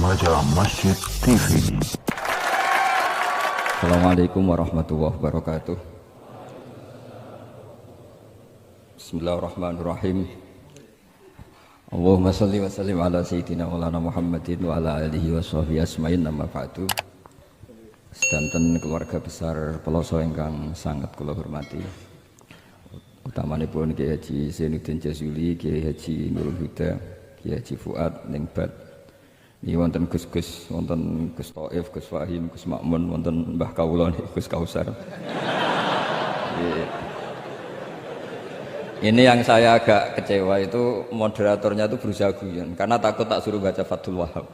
Remaja Masjid TV. Assalamualaikum warahmatullahi wabarakatuh. Bismillahirrahmanirrahim. Allahumma salli wa sallim ala sayyidina maulana Muhammadin wa ala alihi wa sahbihi asma'in, amma ba'du. Sedanten keluarga besar Peloso ingkang sangat kula hormati, utamanipun Kiai Haji Zainuddin Jazuli, Kiai Haji Nurul Huda, Kiai Haji Fuad Ningbat. Ini wonten Gus-Gus, wonten Gus Taif, Gus Fahim, Gus Makmun, wonten Mbah Kawula, Gus Kausar. Ini yang saya agak kecewa itu moderatornya itu berusaha guyon karena takut tak suruh baca Fathul Wahab.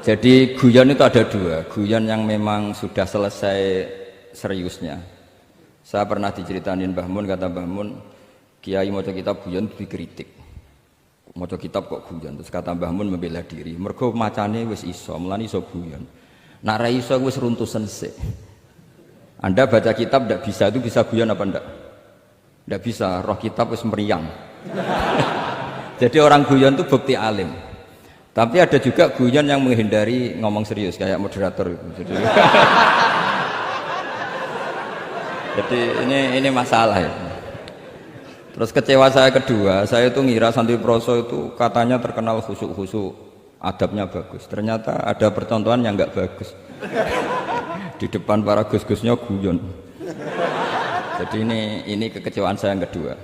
Jadi guyon itu ada dua, guyon yang memang sudah selesai seriusnya. Saya pernah diceritain Mbah Mun, kata Mbah Mun, Kiai maca kitab guyon dikritik. Maca kitab kok guyon, terus kata Mbah Mun membela diri. Mergo macane wis iso, mulane iso guyon. Nek ra iso wis runtusen sik. Anda baca kitab ndak bisa, itu bisa guyon apa ndak? Ndak bisa, roh kitab wis meriang. Jadi orang guyon itu bukti alim. Tapi ada juga guyon yang menghindari ngomong serius kayak moderator itu. Jadi ini masalah ya. Terus kecewa saya kedua, saya itu ngira santri Proso itu katanya terkenal khusyuk-khusyuk, adabnya bagus. Ternyata ada percontohan yang nggak bagus. Di depan para gus-gusnya guyon. Jadi ini kekecewaan saya yang kedua.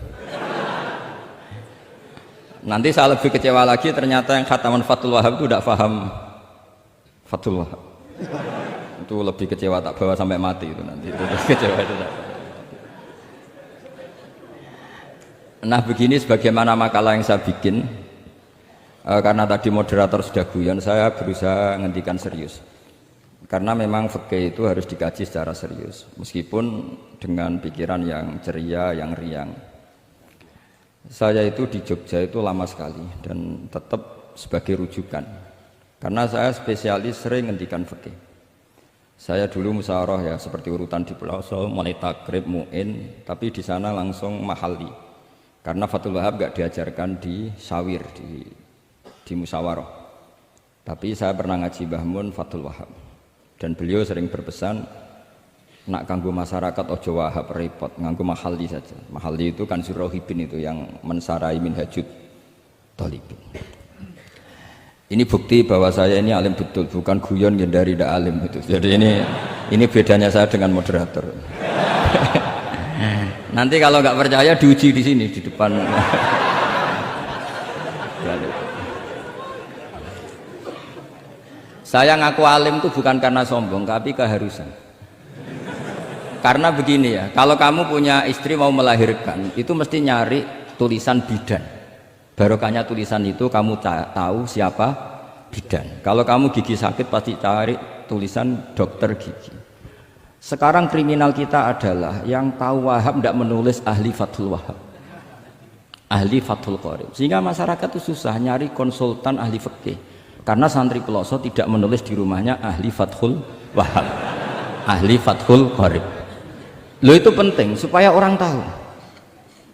Nanti saya lebih kecewa lagi, ternyata yang khataman Fathul Wahab itu tidak paham Fathul Wahab. Itu lebih kecewa, tak bawa sampai mati itu nanti. Itu kecewa itu tak. Nah begini sebagaimana makalah yang saya bikin, karena tadi moderator sudah guyon, saya berusaha ngendikan serius. Karena memang fikih itu harus dikaji secara serius, meskipun dengan pikiran yang ceria, yang riang. Saya itu di Jogja itu lama sekali dan tetap sebagai rujukan, karena saya spesialis sering ngendikan fikih. Saya dulu musyawarah ya seperti urutan di Peloso, mulai takrib, mu'in, tapi di sana langsung mahali. Karena Fathul Wahab gak diajarkan di sawir, di musyawarah. Tapi saya pernah ngaji Mbah Mun Fathul Wahab. Dan beliau sering berpesan, nak kanggo masyarakat ojo wahab repot, nganggo mahali saja. Mahali itu kan Rohibin itu yang mensarai minhajud thalibin. Ini bukti bahwa saya ini alim betul, bukan guyon dari tidak alim itu. Jadi ini bedanya saya dengan moderator. Nanti kalau nggak percaya diuji di sini di depan. Saya ngaku alim itu bukan karena sombong, tapi keharusan. Karena begini ya, kalau kamu punya istri mau melahirkan, itu mesti nyari tulisan bidan. Barokahnya tulisan itu kamu tahu siapa bidan. Kalau kamu gigi sakit pasti cari tulisan dokter gigi. Sekarang kriminal kita adalah yang tahu Wahab tidak menulis ahli Fathul Wahab, ahli Fathul Qorib, sehingga masyarakat itu susah nyari konsultan ahli fikih karena santri Peloso tidak menulis di rumahnya ahli Fathul Wahab, ahli Fathul Qorib. Lo itu penting supaya orang tahu.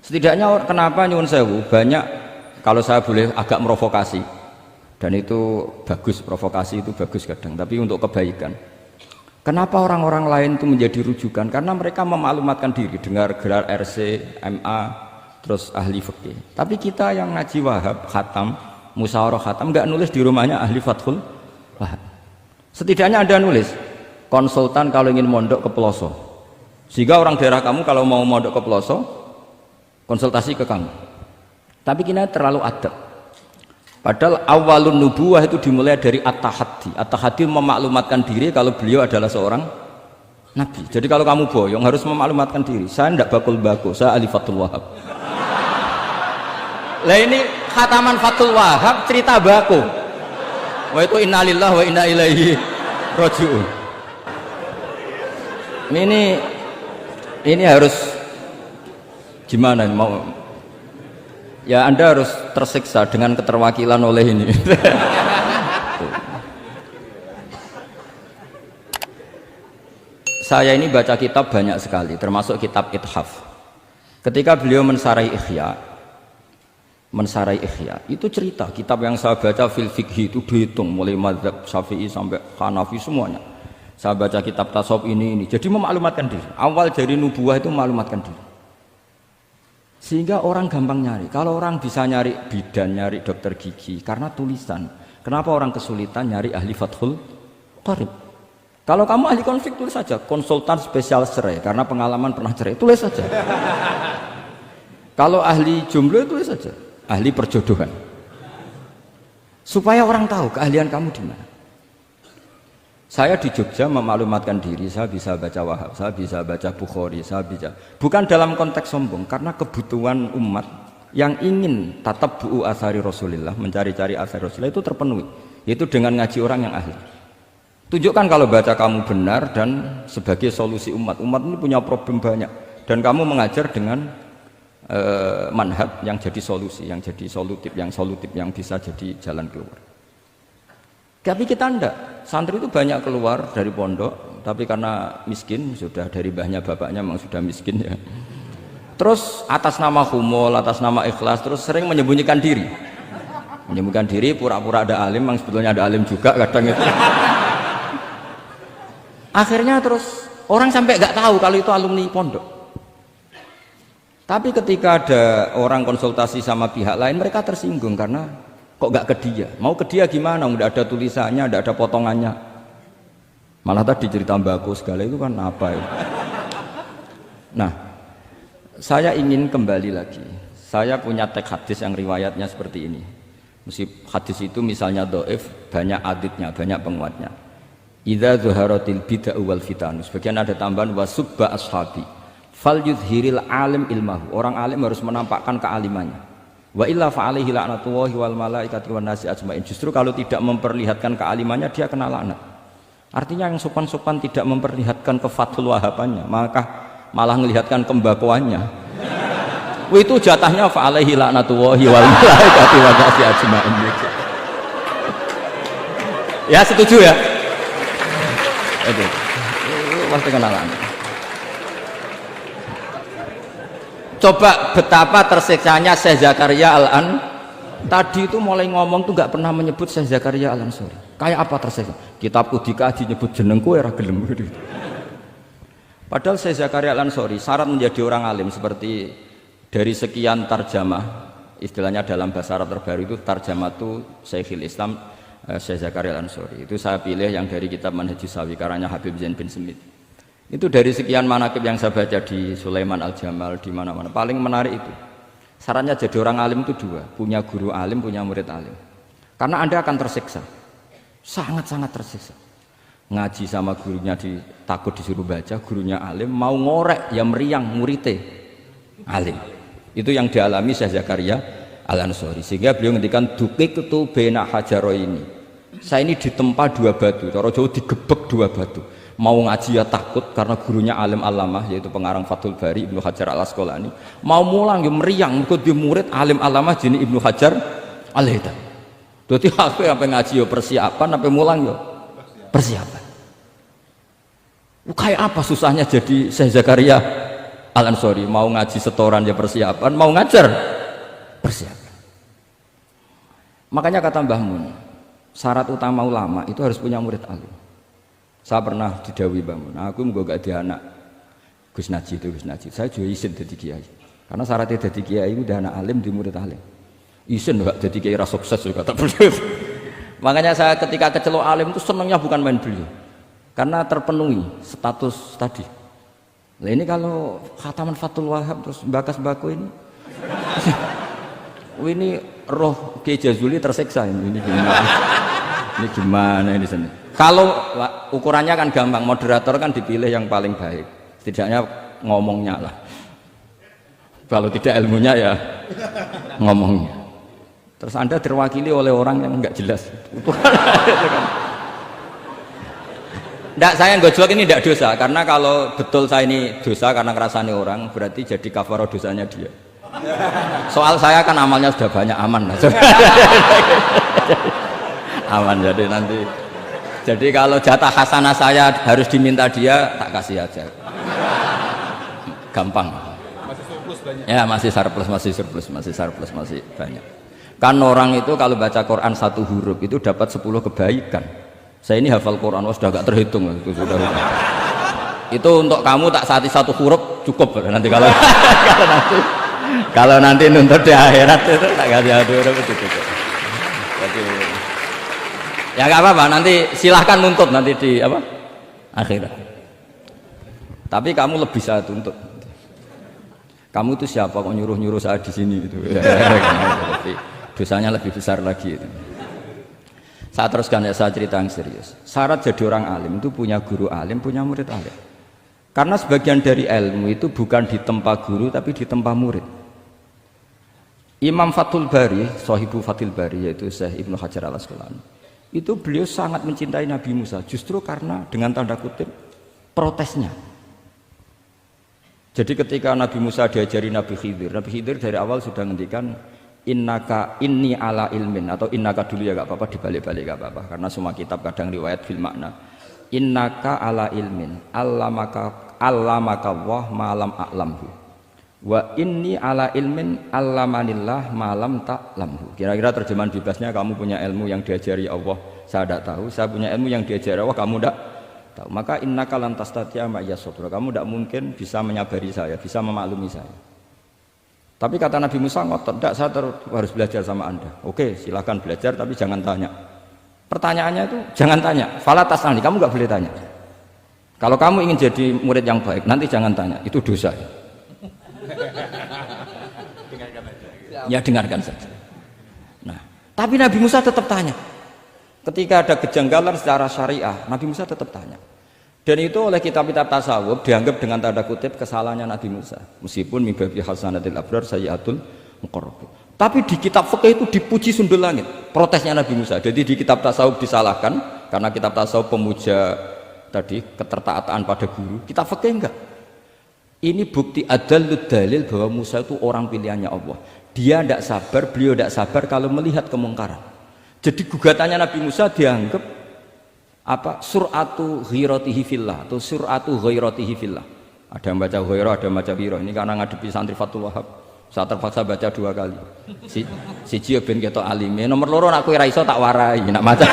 Setidaknya kenapa nyuwun sewu banyak, kalau saya boleh agak merovokasi, dan itu bagus, provokasi itu bagus kadang, tapi untuk kebaikan. Kenapa orang-orang lain itu menjadi rujukan? Karena mereka memaklumatkan diri, dengar gelar RC, MA, terus ahli fikih. Tapi kita yang ngaji Wahab, khatam, musyawarah khatam, nggak nulis di rumahnya ahli Fathul Wahab. Setidaknya Anda nulis, konsultan kalau ingin mondok ke Peloso. Sehingga orang daerah kamu kalau mau mondok ke Peloso, konsultasi ke kamu. Tapi kita terlalu adab. Padahal awalun nubuwah itu dimulai dari at-tahaddi. At-tahaddi memaklumatkan diri kalau beliau adalah seorang nabi. Jadi kalau kamu boyong harus memaklumatkan diri. Saya tidak bakul-bakul, saya ahli Fathul Wahab. Lah ini khataman Fathul Wahab cerita baku. Wah itu innalillahi wa inna ilaihi raji'un. Ini harus gimana mau? Ya Anda harus tersiksa dengan keterwakilan oleh ini. Saya ini baca kitab banyak sekali, termasuk kitab Ithaf. Ketika beliau mensarai Ikhya, Mensarai Ihya itu cerita kitab yang saya baca fil fikhi itu dihitung mulai mazhab Syafi'i sampai Hanafi semuanya. Saya baca kitab tasawuf ini jadi memaklumatkan diri. Awal dari nubuah itu memaklumatkan diri. Sehingga orang gampang nyari. Kalau orang bisa nyari bidan, nyari dokter gigi karena tulisan. Kenapa orang kesulitan nyari ahli Fathul Qarib? Kalau kamu ahli konflik tulis saja konsultan spesial cerai karena pengalaman pernah cerai, tulis saja. Kalau ahli jomblo tulis saja ahli perjodohan. Supaya orang tahu keahlian kamu di mana. Saya di Jogja memaklumatkan diri, saya bisa baca Wahab, saya bisa baca Bukhari, saya bisa. Bukan dalam konteks sombong, karena kebutuhan umat yang ingin tatap bu'u asari Rasulullah, mencari-cari asari Rasulullah itu terpenuhi. Yaitu dengan ngaji orang yang ahli. Tunjukkan kalau baca kamu benar dan sebagai solusi umat. Umat ini punya problem banyak. Dan kamu mengajar dengan manhaj yang jadi solusi, yang jadi solutif, yang bisa jadi jalan keluar. Tapi kita enggak, santri itu banyak keluar dari pondok, tapi karena miskin, sudah dari mbahnya bapaknya memang sudah miskin ya. Terus atas nama humul, atas nama ikhlas, terus sering menyembunyikan diri. Menyembunyikan diri, pura-pura ada alim, memang sebetulnya ada alim juga kadang itu. Akhirnya terus orang sampai nggak tahu kalau itu alumni pondok. Tapi ketika ada orang konsultasi sama pihak lain, mereka tersinggung karena kok nggak ke dia? Mau ke dia gimana? Udah ada tulisannya, udah ada potongannya. Malah tadi cerita mbako segala itu kan apa ya? Nah, saya ingin kembali lagi. Saya punya teks hadis yang riwayatnya seperti ini. Meskipun hadis itu misalnya dhaif, banyak aditnya, banyak penguatnya. Idza zuharatil bid'ah wal fitan. Sebagian ada tambahan wasubba ashabi. Fal yuzhiril alim ilmahu. Orang alim harus menampakkan kealimannya. Wa illa fa alaihi la'natullahi wal malaikati wan nasi ajmain. Justru kalau tidak memperlihatkan kealimannya dia kena laknat. Artinya yang sopan-sopan tidak memperlihatkan kefatul wahabannya, maka malah melihatkan kembakuannya. Itu jatahnya fa alaihi la'natullahi wal malaikati wan nasi ajmain. Ya setuju ya? Itu pasti kena laknat. Coba betapa tersiksanya Syekh Zakaria Al-An tadi itu mulai ngomong tuh nggak pernah menyebut Syekh Zakaria Al-Ansori. Kayak apa tersiksa? Kitabku dikaji nyebut jenengku era gelem. Padahal Syekh Zakaria Al-Ansori syarat menjadi orang alim seperti dari sekian tarjamah, istilahnya dalam bahasa Arab terbaru itu tarjamah itu Syekhul Islam Syekh Zakaria Al-Ansori. Itu saya pilih yang dari kitab Manhajus Sawi karanya Habib Zain bin Smith. Itu dari sekian manaqib yang saya baca di Sulaiman Al-Jamal di mana-mana paling menarik itu syaratnya jadi orang alim itu dua, punya guru alim, punya murid alim. Karena Anda akan tersiksa, sangat-sangat tersiksa. Ngaji sama gurunya takut disuruh baca, gurunya alim, mau ngorek ya meriang muridnya alim. Itu yang dialami Syekh Zakaria Al-Ansori. Sehingga beliau ngendikan duqiqtu baina hajaroini. Saya ini ditempa dua batu, cara Jawa digebek dua batu. Mau ngaji ya takut karena gurunya alim alamah yaitu pengarang Fathul Bari Ibnu Hajar Al-Asqalani. Mau mulang ya meriang mergo dia murid alim alamah jenis Ibnu Hajar Al-Haythami. Dadi aku sampai ngaji ya persiapan, sampai mulang ya persiapan. Kayak apa susahnya jadi Syekh Zakaria Al-Ansori, mau ngaji setoran ya persiapan, mau ngajar persiapan. Makanya kata Mbah Mun, syarat utama ulama itu harus punya murid alim. Saya pernah didhawuhi Mbah Mun, aku mau gak ada anak Gus Najib itu Gus Najib, saya juga izin jadi kiai. Karena syaratnya jadi kiai itu udah anak alim di murid alim. Izin gak jadi kiai rasa sukses juga tak perlu. Makanya saya ketika kecelok alim itu senangnya bukan main beliau, karena terpenuhi status tadi. Nah ini kalau khataman Fathul Wahab terus bakas bako ini, ini roh Kiai Jazuli tersiksa ini gimana? Ini gimana ini sini? Kalau ukurannya kan gampang, moderator kan dipilih yang paling baik, setidaknya ngomongnya lah. Kalau tidak ilmunya ya ngomongnya. Terus Anda terwakili oleh orang yang enggak jelas. Enggak, saya gojlok ini enggak dosa, karena kalau betul saya ini dosa karena ngerasani orang, berarti jadi kafarah dosanya dia. Soal saya kan amalnya sudah banyak, aman lah. Aman, jadi nanti. Jadi kalau jatah hasanah saya harus diminta dia, tak kasih aja. Gampang. Ya masih surplus, masih banyak. Kan orang itu kalau baca Quran satu huruf itu dapat 10 kebaikan. Saya ini hafal Quran, sudah agak terhitung itu sudah. Itu untuk kamu tak saati satu huruf cukup nanti kalau kalau nanti nuntut di akhirat itu tak kasih satu huruf itu cukup. Jadi, ya nggak apa-apa, nanti silahkan nuntut nanti di apa akhirat. Tapi kamu lebih saya tuntut. Kamu itu siapa kok nyuruh saya di sini gitu. Tapi dosanya lebih besar lagi itu. Saya teruskan ya, saya cerita yang serius. Syarat jadi orang alim itu punya guru alim, punya murid alim. Karena sebagian dari ilmu itu bukan ditempa guru tapi ditempa murid. Imam Fathul Bari, Sahibu Fathul Bari yaitu Syekh Ibnu Hajar Al-Asqalani, itu beliau sangat mencintai Nabi Musa justru karena dengan tanda kutip protesnya. Jadi ketika Nabi Musa diajari Nabi Khidir dari awal sudah ngendikan innaka inni ala ilmin, atau innaka dulu ya gak apa-apa, dibalik-balik gak apa-apa karena semua kitab kadang riwayat fil makna. Innaka ala ilmin allamaka Allah ma'lam a'lamhu wa inni ala ilmin allamanillah ma'lam ta'lamhu. Kira-kira terjemahan bebasnya, kamu punya ilmu yang diajari Allah saya tidak tahu, saya punya ilmu yang diajari Allah kamu tidak tahu, maka innaka lan tastati'a ma'iya sabra, kamu tidak mungkin bisa menyabari saya, bisa memaklumi saya. Tapi kata Nabi Musa ngotot, tidak, saya harus belajar sama anda. Oke, silahkan belajar tapi jangan tanya. Pertanyaannya itu jangan tanya, fala tas'alni, kamu nggak boleh tanya. Kalau kamu ingin jadi murid yang baik, nanti jangan tanya, itu dosa. Ya dengarkan saja. Nah, tapi Nabi Musa tetap tanya. Ketika ada kejanggalan secara syariah, Nabi Musa tetap tanya. Dan itu oleh kitab-kitab tasawuf dianggap dengan tanda kutip kesalahannya Nabi Musa. Meskipun mibabi hasanatil abrar sayyatul muqarrabin. Tapi di kitab fikih itu dipuji sundul langit protesnya Nabi Musa. Jadi di kitab tasawuf disalahkan karena kitab tasawuf pemuja tadi ketertaatan pada guru, kitab fikih enggak. Ini bukti adallud dalil bahwa Musa itu orang pilihannya Allah. Dia tidak sabar, beliau tidak sabar kalau melihat kemungkaran. Jadi gugatannya Nabi Musa dianggap apa? Sur'atu ghairatihi fillah atau sur'atu ghairatihi fillah. Ada yang baca ghairah, ada yang baca ghirah. Ini karena ngadepi santri Fathul Wahab. Saya terpaksa baca 2 kali. Siji ben ketok alime, nomor loro nak kowe ra iso tak warai, nak maca.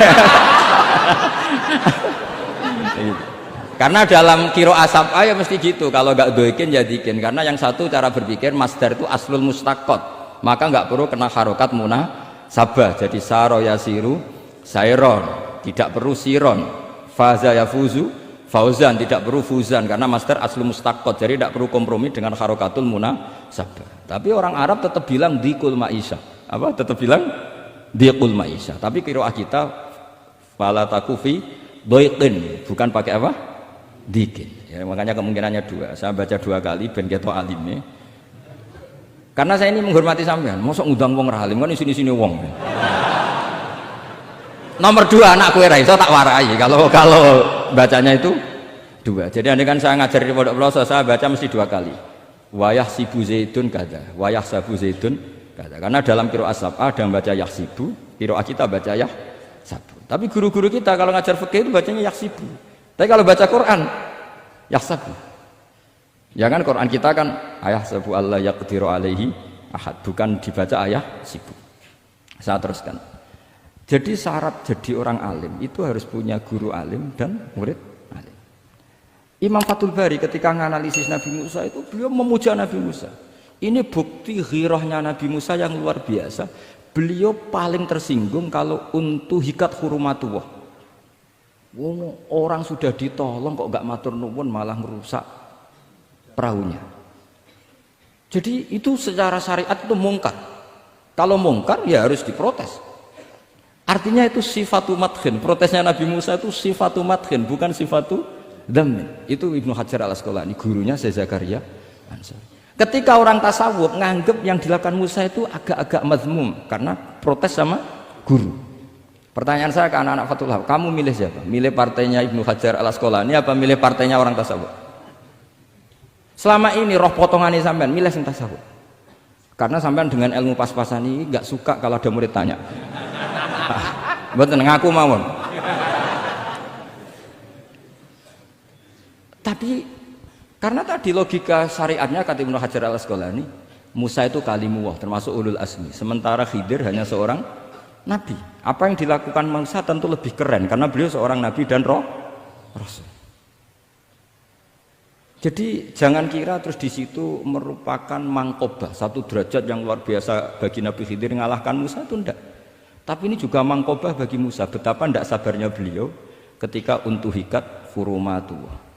Karena dalam kiro asap ya mesti gitu, kalau nggak doikin ya dikin. Karena yang satu cara berpikir masdar itu aslul mustaqot, maka nggak perlu kena harokat munasabah. Jadi saro yasiru sairon, tidak perlu siron. Faza yafuzu fauzan, tidak perlu fuzan karena masdar aslul mustaqot, jadi tidak perlu kompromi dengan harokatul munasabah. Tapi orang Arab tetap bilang dikul maisha, apa? Tetap bilang dikul maisha. Tapi qiraah kita fala takufi doiqin, bukan pakai apa? Dikin. Ya, makanya kemungkinannya 2. Saya baca 2 kali ben ketok alime. Karena saya ini menghormati sampean. Mosok ngundang wong ra alim kan sini-sini wong. Nomor 2 anak kowe ra iso tak warai kalau bacanya itu 2. Jadi andai kan saya ngajar di Pondok Pelosok, saya baca mesti 2 kali. Wayah sibu zaidun kada, wayah sabu zaidun kada. Karena dalam qiraat sab'ah ada yang baca yahsibu, qiraat kita baca yahsabu. Tapi guru-guru kita kalau ngajar fikih itu bacanya yahsibu. Tapi kalau baca Quran yahsabu. Ya kan Quran kita kan ayahsabu Allah yaqdiru alaihi ahad, bukan dibaca ayahsibu. Saya teruskan. Jadi syarat jadi orang alim itu harus punya guru alim dan murid alim. Imam Fathul Bari ketika menganalisis Nabi Musa itu beliau memuja Nabi Musa. Ini bukti ghirahnya Nabi Musa yang luar biasa. Beliau paling tersinggung kalau untuhikat hurumatullah. Orang sudah ditolong kok gak matur nuwun malah merusak perahunya. Jadi itu secara syariat itu mungkar. Kalau mungkar ya harus diprotes. Artinya itu sifatu madkhin. Protesnya Nabi Musa itu sifatu madkhin, bukan sifatu dhamin. Itu Ibnu Hajar Al-Asqalani, gurunya Syekh Zakaria Ansari. Ketika orang tasawuf nganggep yang dilakukan Musa itu agak-agak mazmum karena protes sama guru. Pertanyaan saya ke anak-anak Fathul Wahab, kamu milih siapa? Milih partainya Ibnu Hajar Al-Asqalani apa milih partainya orang tasawuf? Selama ini roh potongan ini sampean milih sing tasawuf. Karena sampean dengan ilmu pas-pasan ini nggak suka kalau ada murid tanya. Mboten ngaku mawon. Tapi Karena tadi logika syariatnya kata Ibnu Hajar Al-Asqalani, Musa itu kalimullah termasuk ulul azmi, sementara Khidir hanya seorang nabi. Apa yang dilakukan Musa tentu lebih keren karena beliau seorang nabi dan rasul. Jadi jangan kira terus di situ merupakan mangkobah, satu derajat yang luar biasa bagi Nabi Khidir mengalahkan Musa, itu enggak. Tapi ini juga mangkobah bagi Musa, betapa tidak sabarnya beliau ketika untuhikat furumatuh.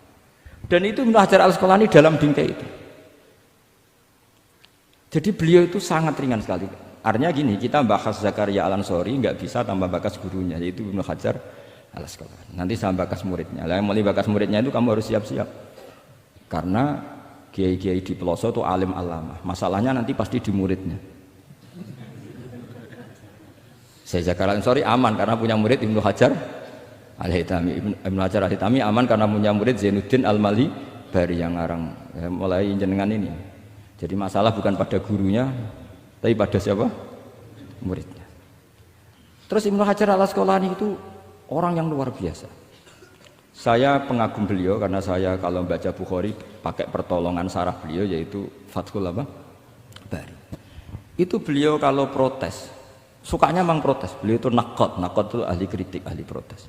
Dan itu Ibnu Hajar Al-Asqalani dalam bingkai itu. Jadi beliau itu sangat ringan sekali. Artinya gini, kita bahas Zakaria Al-Ansori nggak bisa tambah bakas gurunya, yaitu Ibnu Hajar Al-Asqalani. Nanti sama bakas muridnya. Lah yang mulai bakas muridnya itu kamu harus siap-siap. Karena kiai-kiai di pelosok itu alim alama. Masalahnya nanti pasti di muridnya. Saya Zakaria Al-Ansori aman karena punya murid Ibnu Hajar Al-Haytami. Ibnu Hajar Al-Haytami aman karena punya murid Zainuddin Al-Mali Bari yang ngarang mulai jenengan ini. Jadi masalah bukan pada gurunya tapi pada siapa? Muridnya. Terus Ibnu Hajar Al-Asqalani itu orang yang luar biasa. Saya pengagum beliau karena saya kalau baca Bukhari pakai pertolongan sarah beliau yaitu Fathul Bari. Itu beliau kalau protes sukanya memang protes. Beliau itu nakot itu ahli kritik, ahli protes.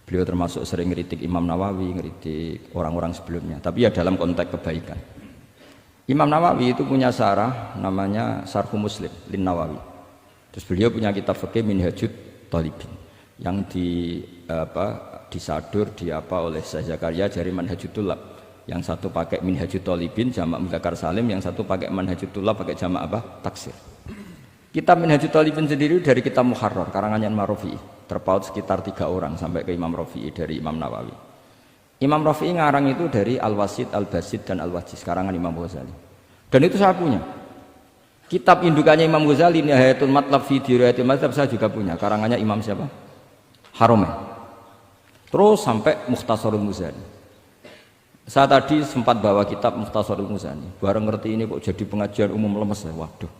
Beliau termasuk sering ngeritik Imam Nawawi, ngeritik orang-orang sebelumnya, tapi ya dalam konteks kebaikan. Imam Nawawi itu punya sarah namanya Sarhu Muslim Lin Nawawi. Terus beliau punya kitab fikih Minhajut Thalibin yang disadur oleh Syekh Zakaria dari Manhajut Thulab. Yang satu pakai Minhajut Thalibin jamak Mudzakkar Salim, yang satu pakai Manhajut Thulab pakai jamak taksir. Kitab Minhajut Thalibin sendiri dari kitab Muharrar karangan Imam Rafi'i, terpaut sekitar 3 orang sampai ke Imam Rafi'i dari Imam Nawawi. Imam Rafi'i ngarang itu dari Al-Wasid, Al-Basid dan Al-Wajiz karangan Imam Ghazali. Dan itu saya punya. Kitab indukannya Imam Ghazali Nihayatul Matlab fi Dirayatil Mazhab saya juga punya karangannya Imam siapa? Haromen. Terus sampai Mukhtasarul Muzani. Saya tadi sempat bawa kitab Mukhtasarul Muzani. Bareng ngerti ini kok jadi pengajian umum lemes ya. Waduh.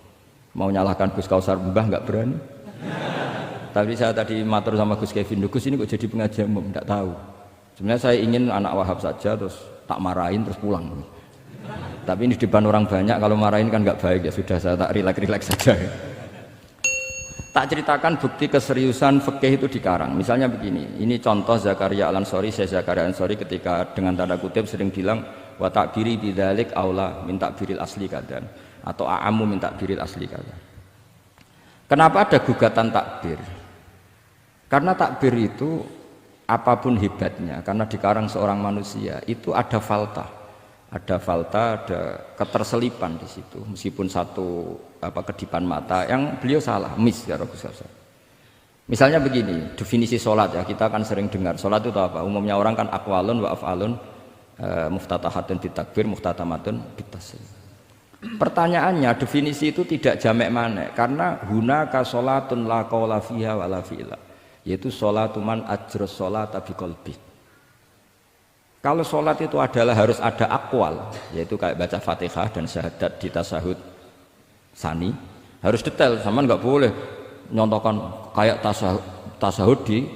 Mau nyalahkan Gus Kausar Mbah nggak berani. Tapi saya tadi matur sama Gus Kevin, Gus ini kok jadi pengajian umum, enggak tahu. Sebenarnya saya ingin anak Wahab saja terus tak marahin terus pulang. Tapi ini di depan orang banyak kalau marahin kan nggak baik ya, sudah saya tak rileks saja. Tak ceritakan bukti keseriusan fikih itu dikarang. Misalnya begini, ini contoh Zakaria Al-Ansori, Syekh Zakaria Al-Ansori ketika dengan tanda kutip sering bilang wa ta'biri bidzalik aula min ta'biril asli kadan atau a'ammu min ta'biril asli kadan. Kenapa ada gugatan takbir? Karena takbir itu apapun hebatnya, karena dikarang seorang manusia itu ada falta, ada keterselipan di situ. Meskipun satu kedipan mata yang beliau salah, miss ya Gus Kausar. Misalnya begini, definisi sholat ya kita akan sering dengar. Sholat itu apa? Umumnya orang kan aqwalun wa af'alun, muftatahatun bitakbir, muftatamatun bitaslim. Pertanyaannya definisi itu tidak jamek manek karena hunaka sholatun la qawla fiha wa la fi'la, yaitu sholatu man ajros sholata biqalbi. Kalau sholat itu adalah harus ada akwal, yaitu kayak baca Fatihah dan syahadat di tasyahud sani, harus detail, sama nggak boleh nyontohkan kayak tasyahud di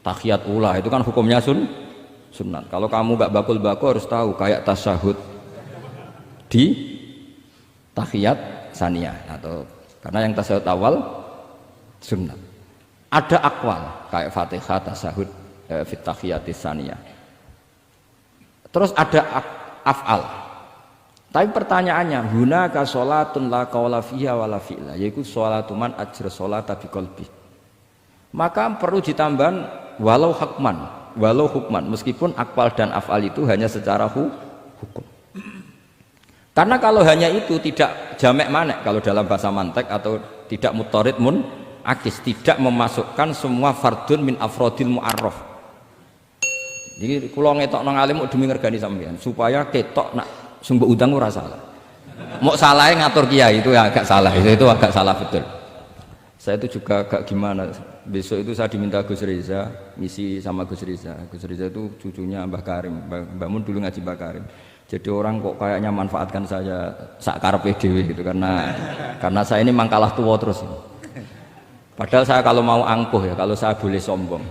tahiyat ula, itu kan hukumnya sunat. Kalau kamu nggak bakul-bakul harus tahu kayak tasyahud di tahiyat saniyah, atau karena yang tasyahud awal sunnah. Ada akwal kayak Fatihah tasyahud fit tahiyatis saniyah. Terus ada af'al. Tapi pertanyaannya, hunaka sholatun la qawla fiha wa la fi'la, yaitu sholatu man ajra sholata biqalbi. Maka perlu ditambah walau hukman, meskipun akwal dan af'al itu hanya secara hukum. Karena kalau hanya itu tidak jamek manek kalau dalam bahasa mantek, atau tidak mutorid akis, tidak memasukkan semua fardun min afrodil mu'arraf. Jadi kula ngetok nang alim demi ngergani sampean supaya ketok nak sumber udang ora salah. Mau salahnya ngatur kiai itu ya agak salah, itu agak salah betul. Saya itu juga agak gimana, besok itu saya diminta Gus Reza misi sama Gus Reza. Gus Reza itu cucunya Mbah Karim, Mbah Mun dulu ngaji Mbah Karim. Jadi orang kok kayaknya manfaatkan saya sak karepe dhewe gitu, karena saya ini mangkalah tua terus. Padahal saya kalau mau angkuh ya, kalau saya boleh sombong,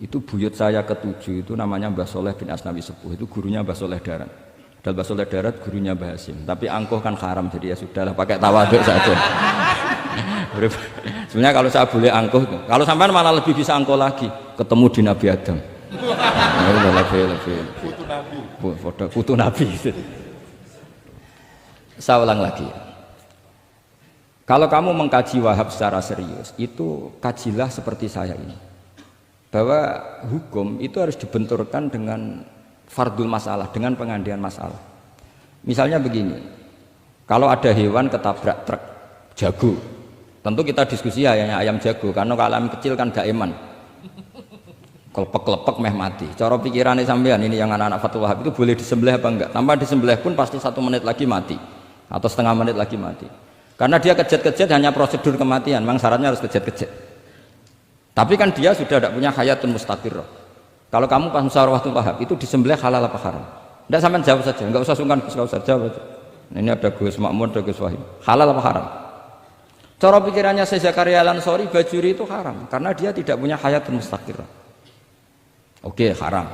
itu buyut saya ketujuh itu namanya Mbah Soleh bin Asnawi Sepuh, itu gurunya Mbah Soleh Daran. Padahal bakso darat gurunya Mbah Hasim, tapi angkuh kan haram, jadi ya sudahlah pakai tawaduk saja. Sebenarnya kalau saya boleh angkuh, kalau sampean malah lebih bisa angkuh lagi, ketemu di Nabi Adam. Lebih. Putu Nabi. Saya ulang lagi. Kalau kamu mengkaji Wahhab secara serius, itu kajilah seperti saya ini. Bahwa hukum itu harus dibenturkan dengan fardul masalah, dengan pengandian masalah. Misalnya begini, kalau ada hewan ketabrak truk jago, tentu kita diskusi hanya ayam jago, karena kalau ayam kecil kan gak eman, kelepek-kelepek meh mati. Cara pikirannya sampean ini yang anak-anak Fathul Wahhab itu boleh disembelih apa enggak? Tanpa disembelih pun pasti 1 menit lagi mati, atau setengah menit lagi mati. Karena dia kejat-kejat hanya prosedur kematian, memang syaratnya harus kejat-kejat. Tapi kan dia sudah tidak punya hayatun mustaqirrah. Kalau kamu pas musyawarah Fathul Wahhab itu disembelih halal apa haram? Tidak, sampean jawab saja, enggak usah sungkan, enggak usah jawab saja. Ini ada Gus Makmun, ada Gus Wahid. Halal apa haram? Cara pikirannya Syekh Zakaria Al-Ansori, bajuri itu haram karena dia tidak punya hayatun mustaqirrah. Oke, haram.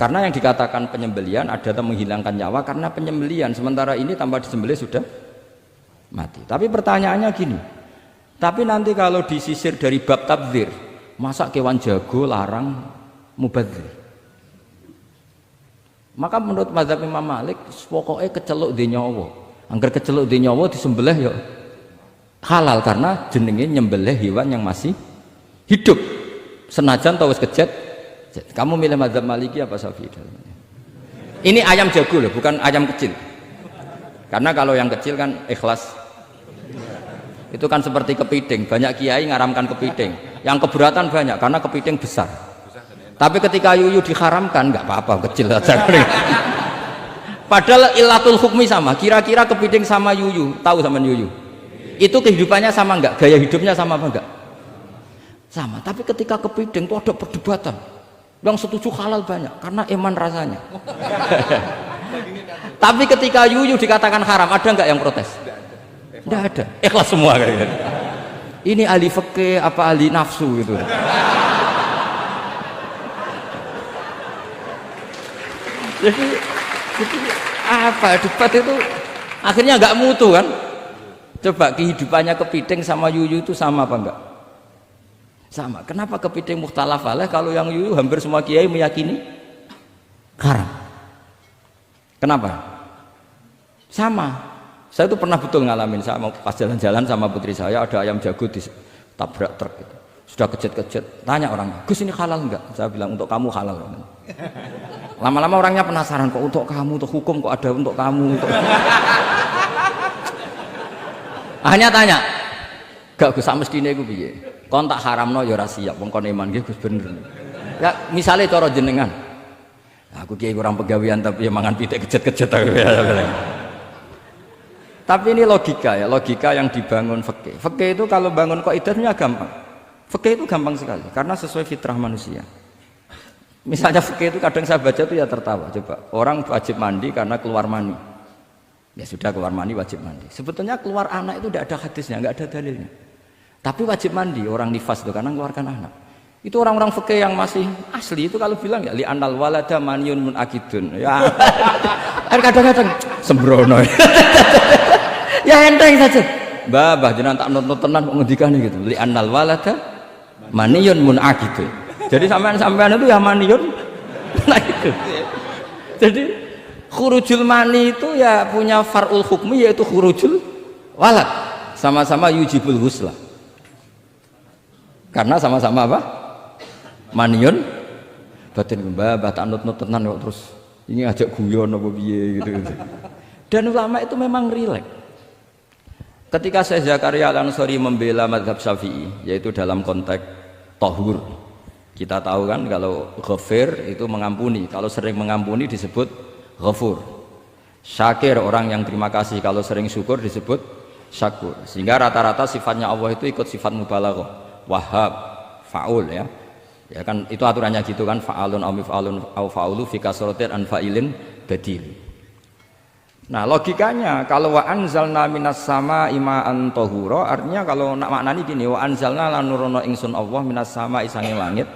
Karena yang dikatakan penyembelian adalah menghilangkan nyawa karena penyembelian, sementara ini tanpa disembelih sudah mati. Tapi pertanyaannya gini, tapi nanti kalau disisir dari bab tabdzir, masa kewan jago larang mubadzir? Maka menurut mazhab Imam Malik, pokoknya keceluk di nyawa. Angger keceluk di nyawa disembelih ya halal karena jenenge nyembelih hewan yang masih hidup. Senajan tau wis kejet. Kamu milih mazhab Maliki apa Syafi'i? Ini ayam jago loh, bukan ayam kecil. Karena kalau yang kecil kan ikhlas. Itu kan seperti kepiting, banyak kiai ngaramkan kepiting. Yang keberatan banyak karena kepiting besar. Tapi ketika yuyu diharamkan nggak apa-apa, kecil saja. Padahal ilatul hukmi sama. Kira-kira kepiting sama yuyu, tahu sama yuyu? Itu kehidupannya sama nggak? Gaya hidupnya sama apa enggak? Sama. Tapi ketika kepiting itu ada perdebatan. Yang setuju halal banyak karena eman rasanya. Tapi ketika yuyu dikatakan haram, ada nggak yang protes? Tidak ada. Ikhlas semua kayak gitu. Ini ahli fikih apa ahli nafsu gitu. Jadi apa debat itu akhirnya nggak mutu kan? Coba kehidupannya kepiting sama yuyu itu sama apa enggak? Sama. Kenapa kepiting mukhtalaf alaih kalau yang yuyu hampir semua kiai meyakini haram? Kenapa? Sama. Saya itu pernah betul ngalamin, saya mau pas jalan-jalan sama putri saya, ada ayam jago ditabrak truk gitu. Sudah kejet-kejet, tanya orangnya, Gus ini halal enggak? Saya bilang untuk kamu halal. Lama-lama orangnya penasaran, kok untuk kamu, untuk hukum kok ada untuk kamu, untuk... Hanya tanya, gak Gus sak mestine iku piye? Kon tak haramno ya ora siap, wong kon iman nggih Gus bener. Ya misale cara jenengan. Aku kiai kurang pegawean tapi ya mangan pitik kejet-kejet. Tapi ini logika ya, logika yang dibangun fikih. Fikih itu kalau bangun kaidahnya gampang. Fikih itu gampang sekali karena sesuai fitrah manusia. Misalnya fikih itu kadang saya baca itu ya tertawa. Coba orang wajib mandi karena keluar mani. Ya sudah keluar mani wajib mandi. Sebetulnya keluar anak itu tidak ada hadisnya, nggak ada dalilnya. Tapi wajib mandi orang nifas itu karena mengeluarkan anak. Itu orang-orang fikih yang masih asli itu kalau bilang ya li anal walada maniyun munakidun. Ya kadang-kadang sembrono. Ya enteng saja. Mbah jenengan tak nonton tenan kok ngendikane gitu. Li anal walada maniyun munakidun. Jadi sampean itu ya maniyun munakidun. Jadi khurujul mani itu ya punya far'ul hukmi yaitu khurujul walad. Sama-sama yujibul ghusla. Karena sama-sama apa? Maniyun batin mbah tak nut-nut tenan kok terus ini ajak guyon apa piye gitu. Dan ulama itu memang rileks. Ketika Syekh Zakaria Al-Ansori membela mazhab Syafi'i yaitu dalam konteks tahur. Kita tahu kan kalau ghafir itu mengampuni, kalau sering mengampuni disebut ghafur. Syakir orang yang terima kasih, kalau sering syukur disebut syakur. Sehingga rata-rata sifatnya Allah itu ikut sifat mubalaghah. Wahhab, faul ya. Ya kan itu aturannya gitu kan, fa'alun aw mif'alun aw fa'ulu fi kasratin an fa'ilin badil. Nah, logikanya kalau wa anzalna minas sama ima'an tahura, artinya kalau nak maknani gini, wa anzalna lan nurono ingsun Allah minas sama isange langit,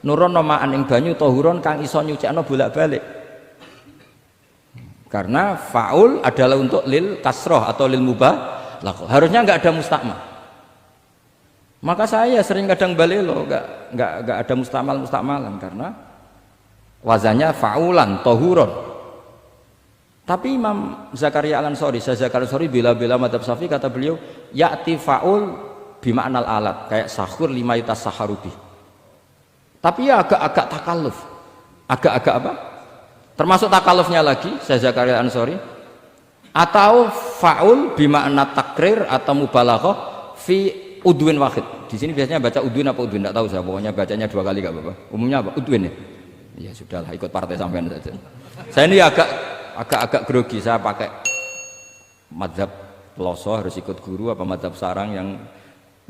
nurono ma'an ing banyu tahuron kang iso nyucikno bolak-balik. Karena faul adalah untuk lil kasroh atau lil mubah. Harusnya nggak ada mustakmal. Maka saya sering kadang balelo, nggak ada mustakmalan karena wazannya faulan, tohuron. Tapi Imam Zakaria Al-Ansori, saya Zakaria Al-Ansori bela-bela madzhab Syafi'i, kata beliau, ya'ti faul bima'nal alat, kayak sahur lima yutas saharubi. Tapi ya agak-agak takalluf, agak-agak apa? Termasuk takallufnya lagi, saya Zakaria Al-Ansori, atau faul bima'na takrir atau mubalaghah fi udwin wahid. Di sini biasanya baca udwin apa udwin, tidak tahu saya, pokoknya bacanya 2 kali gak apa-apa. Umumnya apa? Udwin ya? Ya sudahlah, ikut partai sampean saja. Saya ini agak grogi, saya pakai madzhab peloso harus ikut guru apa madzhab sarang yang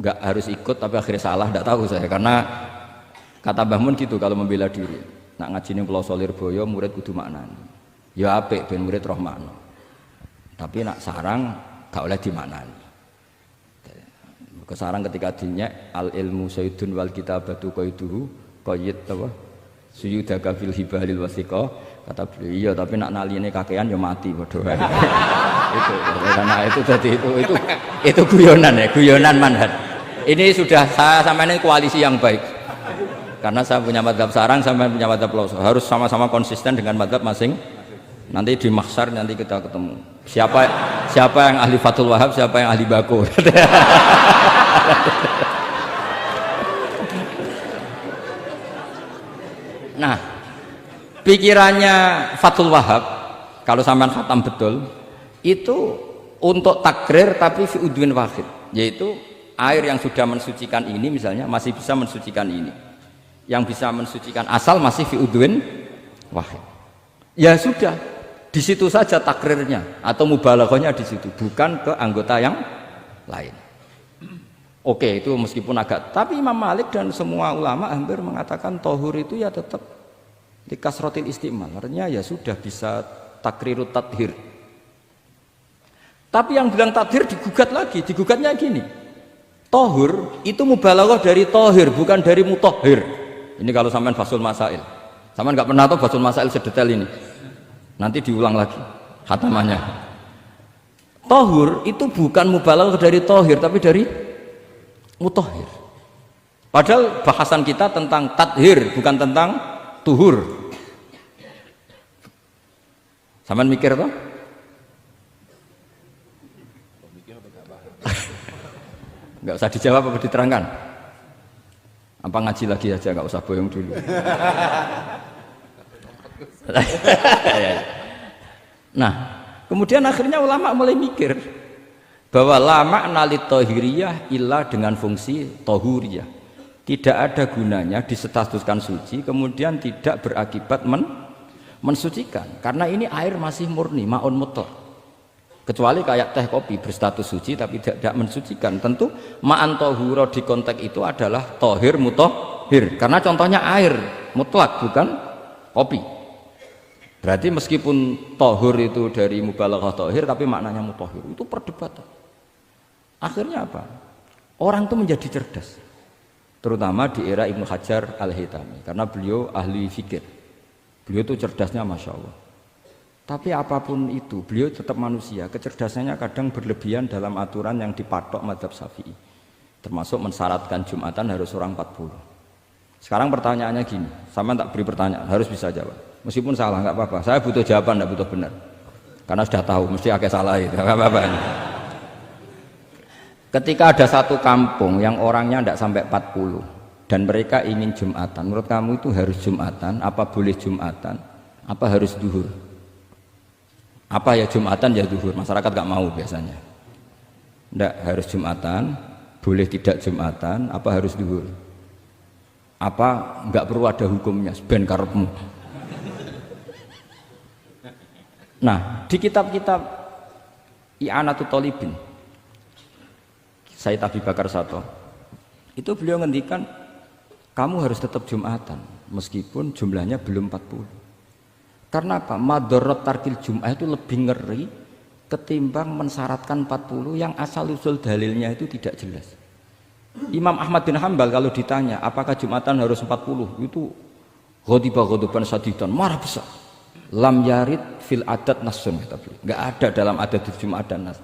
nggak harus ikut tapi akhirnya salah, tidak tahu saya, karena kata Mbah Mun gitu kalau membela diri, nak ngaji ning peloso Lirboyo murid kudu maknani ya apik ben murid roh makna, tapi nak sarang gak oleh dimaknani. Ke sarang ketika dinyek al ilmu sayyidun wal kitabatu qaiduhu qayyid apa suyudaka fil hibalil wasiqah, kata beliau iya tapi nak naline kakean ya mati padha wae. Itu karena itu tadi itu guyonan ya, guyonan manhaj. Ini sudah saya sama ini koalisi yang baik. Karena saya punya madzhab sarang, sama punya madzhab peloso. Harus sama-sama konsisten dengan madzhab masing. Nanti di mahsyar nanti kita ketemu. Siapa yang ahli Fathul Wahab, siapa yang ahli Bako. Nah, pikirannya Fathul Wahab kalau sampean khatam betul itu untuk takrir tapi fi udwin wahid, yaitu air yang sudah mensucikan ini misalnya masih bisa mensucikan ini, yang bisa mensucikan asal masih fi udwin wahid. Ya sudah, di situ saja takrirnya atau mubalaghahnya di situ, bukan ke anggota yang lain. Oke, itu meskipun agak, tapi Imam Malik dan semua ulama hampir mengatakan tohur itu ya tetap di kasrotil istimal, artinya ya sudah bisa takrirut tathir. Tapi yang bilang tathir digugat lagi, digugatnya gini, tohur itu mubalaghah dari tohir, bukan dari mutohir. Ini kalau sampean fasul masail, sampean nggak pernah tahu fasul masail sedetail ini, nanti diulang lagi khatamannya. Tohur itu bukan mubalaghah dari tohir, tapi dari mutohir. Padahal bahasan kita tentang tathir, bukan tentang tuhur. Sampean mikir toh? Nggak usah dijawab apa diterangkan? Apa ngaji lagi aja, nggak usah bohong dulu. Nah, kemudian akhirnya ulama mulai mikir bahwa lama nalit tohiriyah ilah dengan fungsi tohuriyah, tidak ada gunanya disestatuskan suci kemudian tidak berakibat mensucikan, karena ini air masih murni ma'un mutlaq, kecuali kayak teh kopi berstatus suci tapi tidak mensucikan. Tentu ma'an tohuro di konteks itu adalah tohir mutohir, karena contohnya air mutlak bukan kopi. Berarti meskipun tohur itu dari mubalaghah tohir tapi maknanya mutohir, itu perdebatan. Akhirnya apa? Orang itu menjadi cerdas, terutama di era Ibnu Hajar Al-Haytami, karena beliau ahli fikir. Beliau itu cerdasnya Masya Allah. Tapi apapun itu, beliau tetap manusia. Kecerdasannya kadang berlebihan dalam aturan yang dipatok madzhab Syafi'i, termasuk mensyaratkan Jumatan harus orang 40. Sekarang pertanyaannya gini, sama tak beri pertanyaan, harus bisa jawab. Meskipun salah nggak apa-apa, saya butuh jawaban, nggak butuh benar, karena sudah tahu mesti agak salah itu, nggak apa-apa. Ketika ada satu kampung yang orangnya tidak sampai 40 dan mereka ingin Jumatan, menurut kamu itu harus Jumatan, apa boleh Jumatan, apa harus duhur? Apa ya Jumatan ya duhur? Masyarakat nggak mau biasanya. Tidak harus Jumatan, boleh tidak Jumatan, apa harus duhur? Apa nggak perlu ada hukumnya, ben karepmu. Nah, di kitab-kitab I'anatul Thalibin Sayyid Abi Bakar Sato itu beliau ngendikan kamu harus tetap Jumatan meskipun jumlahnya belum 40. Karena apa? Madharat tarkil Jum'ah itu lebih ngeri ketimbang mensyaratkan 40 yang asal usul dalilnya itu tidak jelas. Imam Ahmad bin Hanbal kalau ditanya apakah Jumatan harus 40, itu ghadiba ghadaban sadidan, marah besar. Lam yarid fil adat nasun kata beliau. Enggak ada dalam adat Jumat dan nas.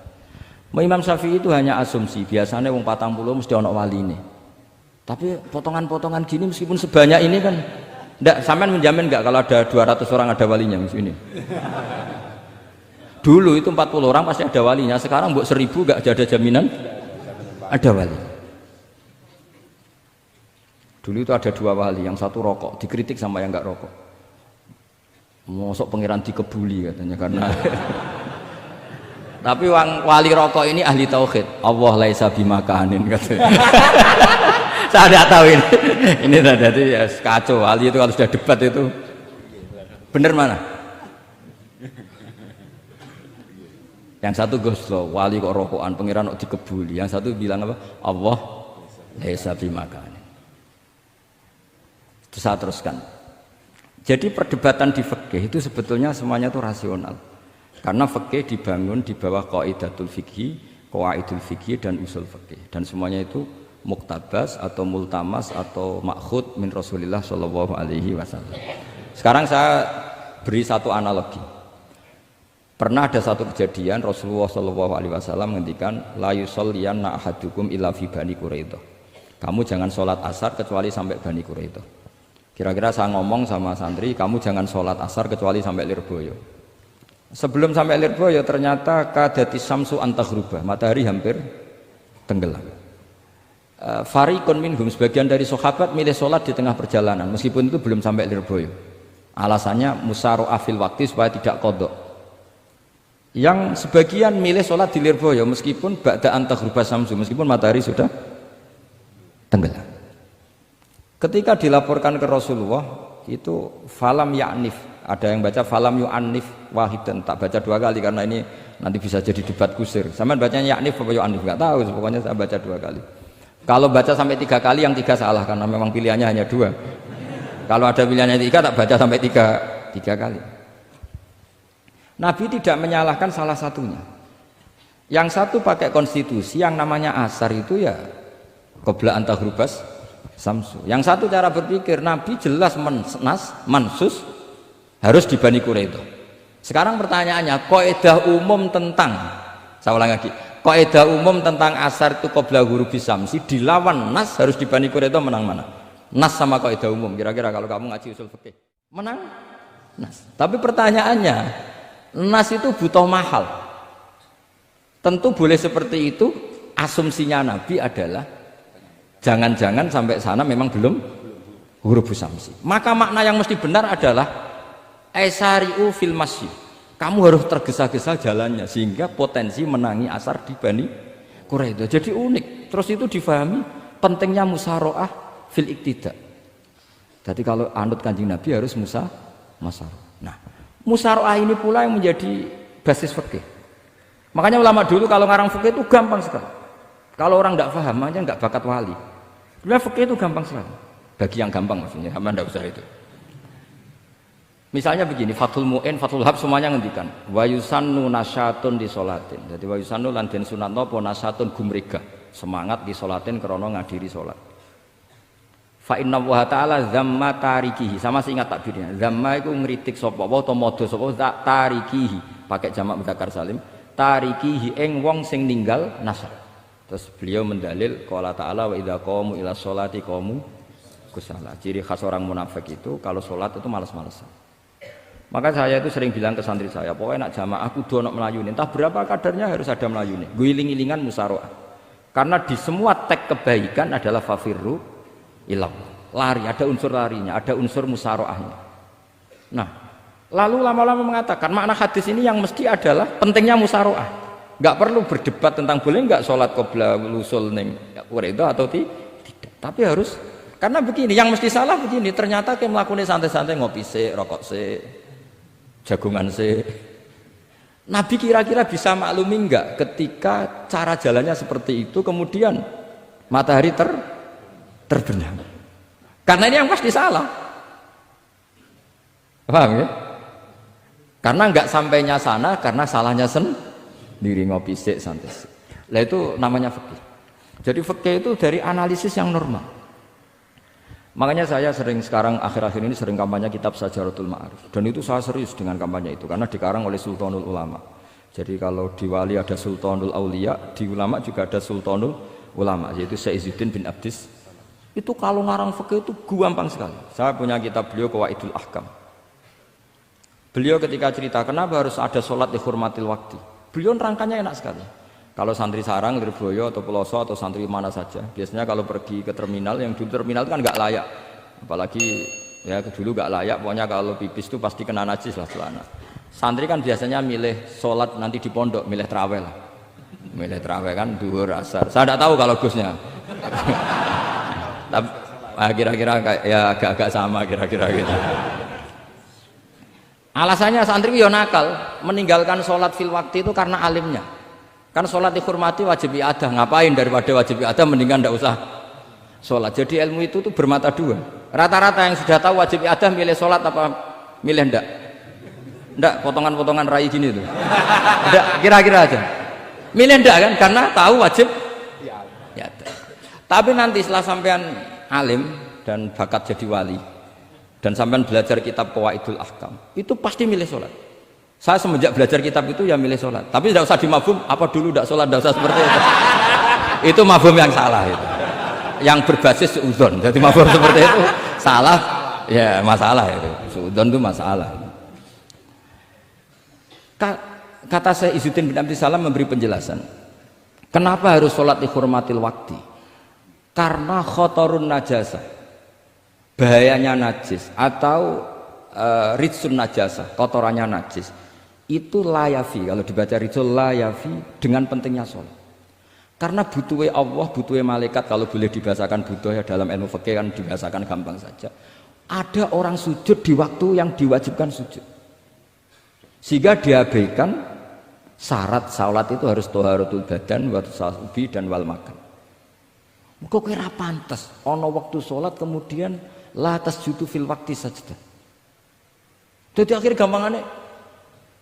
Imam Syafi'i itu hanya asumsi, biasanya wong 40 mesti ana waline. Tapi potongan-potongan gini meskipun sebanyak ini kan enggak, sampean menjamin enggak kalau ada 200 orang ada walinya ini? Dulu itu 40 orang pasti ada walinya, sekarang mbok 1000 enggak ada jaminan ada wali. Dulu itu ada 2 wali, yang satu rokok, dikritik sama yang enggak rokok. Mosok pangeran dikebuli katanya karena tapi wali rokok ini ahli tauhid. Allah laisa bimakanin katanya. Saya tidak tahu ini. Ini tadi ya kacau. Wali itu kalau sudah debat itu benar mana? Yang satu goslo, wali kok rokokan, pangeran kok dikebuli. Yang satu bilang apa? Allah laisa bimakanin. Terus saya teruskan. Jadi perdebatan di fikih itu sebetulnya semuanya itu rasional. Karena fikih dibangun di bawah qaidatul fikih, qawaidul fikih dan usul fikih, dan semuanya itu muktabas atau multamas atau makhud min Rasulillah sallallahu alaihi wasallam. Sekarang saya beri satu analogi. Pernah ada satu kejadian Rasulullah sallallahu alaihi wasallam menghentikan la yusalliyanna ahadukum illa fi Bani Quraidah. Kamu jangan sholat asar kecuali sampai Bani Quraidah. Kira-kira saya ngomong sama santri, kamu jangan sholat asar kecuali sampai Lirboyo. Sebelum sampai Lirboyo ternyata kadati samsu antaghrubah, matahari hampir tenggelam. Fariqun minhum, sebagian dari sahabat milih sholat di tengah perjalanan meskipun itu belum sampai Lirboyo. Alasannya musyaroah fil waktu supaya tidak qadha. Yang sebagian milih sholat di Lirboyo meskipun ba'da antaghrubah samsu, meskipun matahari sudah tenggelam. Ketika dilaporkan ke Rasulullah itu falam ya'nif, ada yang baca falam yu'annif wahidan, tak baca 2 kali karena ini nanti bisa jadi debat kusir. Sama bacanya ya'nif apa yu'annif enggak tahu, pokoknya saya baca 2 kali. Kalau baca sampai 3 kali yang 3 salah karena memang pilihannya hanya 2. Kalau ada pilihannya 3 tak baca sampai 3 kali. Nabi tidak menyalahkan salah satunya. Yang satu pakai konstitusi yang namanya asar itu ya qabla antaghrubas samsu. Yang satu cara berpikir Nabi jelas mansus harus di Bani Quraidah. Sekarang pertanyaannya, kaidah umum tentang, saya ulang lagi, kaidah umum tentang asar itu qabla ghurubis samsi dilawan nas harus di Bani Quraidah, menang mana? Nas sama kaidah umum. Kira-kira kalau kamu ngaji usul fikih, menang nas. Tapi pertanyaannya, nas itu butuh mahal. Tentu boleh seperti itu. Asumsinya Nabi adalah jangan-jangan sampai sana memang belum ghurubus samsi. Maka makna yang mesti benar adalah aisari'u fil masjid. Kamu harus tergesa-gesa jalannya sehingga potensi menangi asar di Bani Quraidah. Jadi unik. Terus itu difahami pentingnya musyaroah fil iktida. Jadi kalau anut Kanjeng Nabi harus musyaroah. Nah, musyaroah ini pula yang menjadi basis fikih. Makanya ulama dulu kalau ngarang fikih itu gampang sekali. Kalau orang tidak paham, makanya nggak bakat wali. Sebenarnya fikih itu gampang sekali. Bagi yang gampang maksudnya, hamba tidak usah itu. Misalnya begini, Fathul Mu'in, Fathul Hab semuanya ngendikan wa yusannu nasyatun di sholatin. Jadi wa yusannu lan den sunatno apa nasyatun gumregah, semangat di sholatin krana ngadiri sholat. Fa inna wa ta'ala zamma tarikihi, sama sih ingat takbirnya. Zamma itu ngritik sapa wa utawa modho sapa tarikihi, pakai jamak mudzakkar salim. Tarikihi ing wong sing ninggal nasyat. Terus beliau mendalil qala ta'ala wa idza qamu ila sholati qamu kusala. Ciri khas orang munafik itu kalau sholat itu malas-malasan. Maka saya itu sering bilang ke santri saya, pokoknya nak jamaah kudu ono melayuni, entah berapa kadarnya harus ada melayuni. Guling-gilingan musyaroah. Karena di semua teks kebaikan adalah fafirru ilallah. Lari, ada unsur larinya, ada unsur musyaroahnya. Nah, lalu lama-lama mengatakan makna hadis ini yang mesti adalah pentingnya musyaroah. Enggak perlu berdebat tentang boleh enggak sholat qabla lusul ning Quraidah atau tidak. Tapi harus, karena begini, yang mesti salah begini, ternyata kayak melakukan santai-santai ngopi sik, rokok sik, jagungan sih. Nabi kira-kira bisa maklumi enggak ketika cara jalannya seperti itu kemudian matahari terbenam? Karena ini yang pasti salah. Paham ya? Karena enggak sampainya sana karena salahnya sendiri, ngopi sik santai. Lah itu namanya fikih. Jadi fikih itu dari analisis yang normal. Makanya saya sekarang akhir-akhir ini sering kampanye kitab Sajaratul Ma'arif. Dan itu saya serius dengan kampanye itu karena dikarang oleh Sultanul Ulama. Jadi kalau di wali ada Sultanul Aulia, di ulama juga ada Sultanul Ulama, yaitu Syekh Izzuddin bin Abdis. Itu kalau ngarang fikih itu gampang sekali. Saya punya kitab beliau Qawaidul Ahkam. Beliau ketika cerita kenapa harus ada sholat dihormatil waktu. Beliau rangkanya enak sekali. Kalau santri sarang, Lirboyo atau Peloso atau santri mana saja, biasanya kalau pergi ke terminal, yang dulu terminal itu kan nggak layak, apalagi ya dulu nggak layak, pokoknya kalau pipis itu pasti kena najis lah celana. Santri kan biasanya milih sholat nanti di pondok, milih terawih lah, milih terawih kan duhur asar. Saya tidak tahu kalau Gusnya, tapi kira-kira ya agak-agak sama kira-kira gitu. Alasannya santri yo nakal, meninggalkan sholat fil waktu itu karena alimnya. Kan sholat dihormati wajib iadah, ngapain daripada wajib iadah mendingan tidak usah sholat. Jadi ilmu itu tuh bermata dua. Rata-rata yang sudah tahu wajib iadah milih sholat apa milih ndak? Ndak, potongan-potongan rai gini tuh. Ndak, kira-kira aja. Milih ndak kan? Karena tahu wajib iadah. Tapi nanti setelah sampean alim dan bakat jadi wali dan sampean belajar kitab Qawaidul Ahkam, itu pasti milih sholat. Saya semenjak belajar kitab itu ya milih sholat. Tapi tidak usah dimafhum, apa dulu tidak sholat, tidak usah seperti itu. Itu mafhum yang salah itu. Yang berbasis suudzon. Jadi mafhum seperti itu salah, ya masalah itu. Suudzon itu masalah. Kata saya Izzuddin bin Abdis Salam memberi penjelasan. Kenapa harus sholat dihormatil waktu? Karena khotorun najasah, bahayanya najis atau ritsun najasah, kotorannya najis. Itu layafi, kalau dibaca rijul layafi dengan pentingnya sholat. Karena butuhnya Allah, butuhnya malaikat, kalau boleh dibahasakan butuh ya dalam ilmu fikih kan dibahasakan gampang saja. Ada orang sujud di waktu yang diwajibkan sujud, sehingga diabaikan syarat sholat itu harus toharatul badan, wa tasawubi dan wal makan. Kok kira pantas ono waktu sholat kemudian la tasjudu fil waktu sajdah. Jadi akhir gampangannya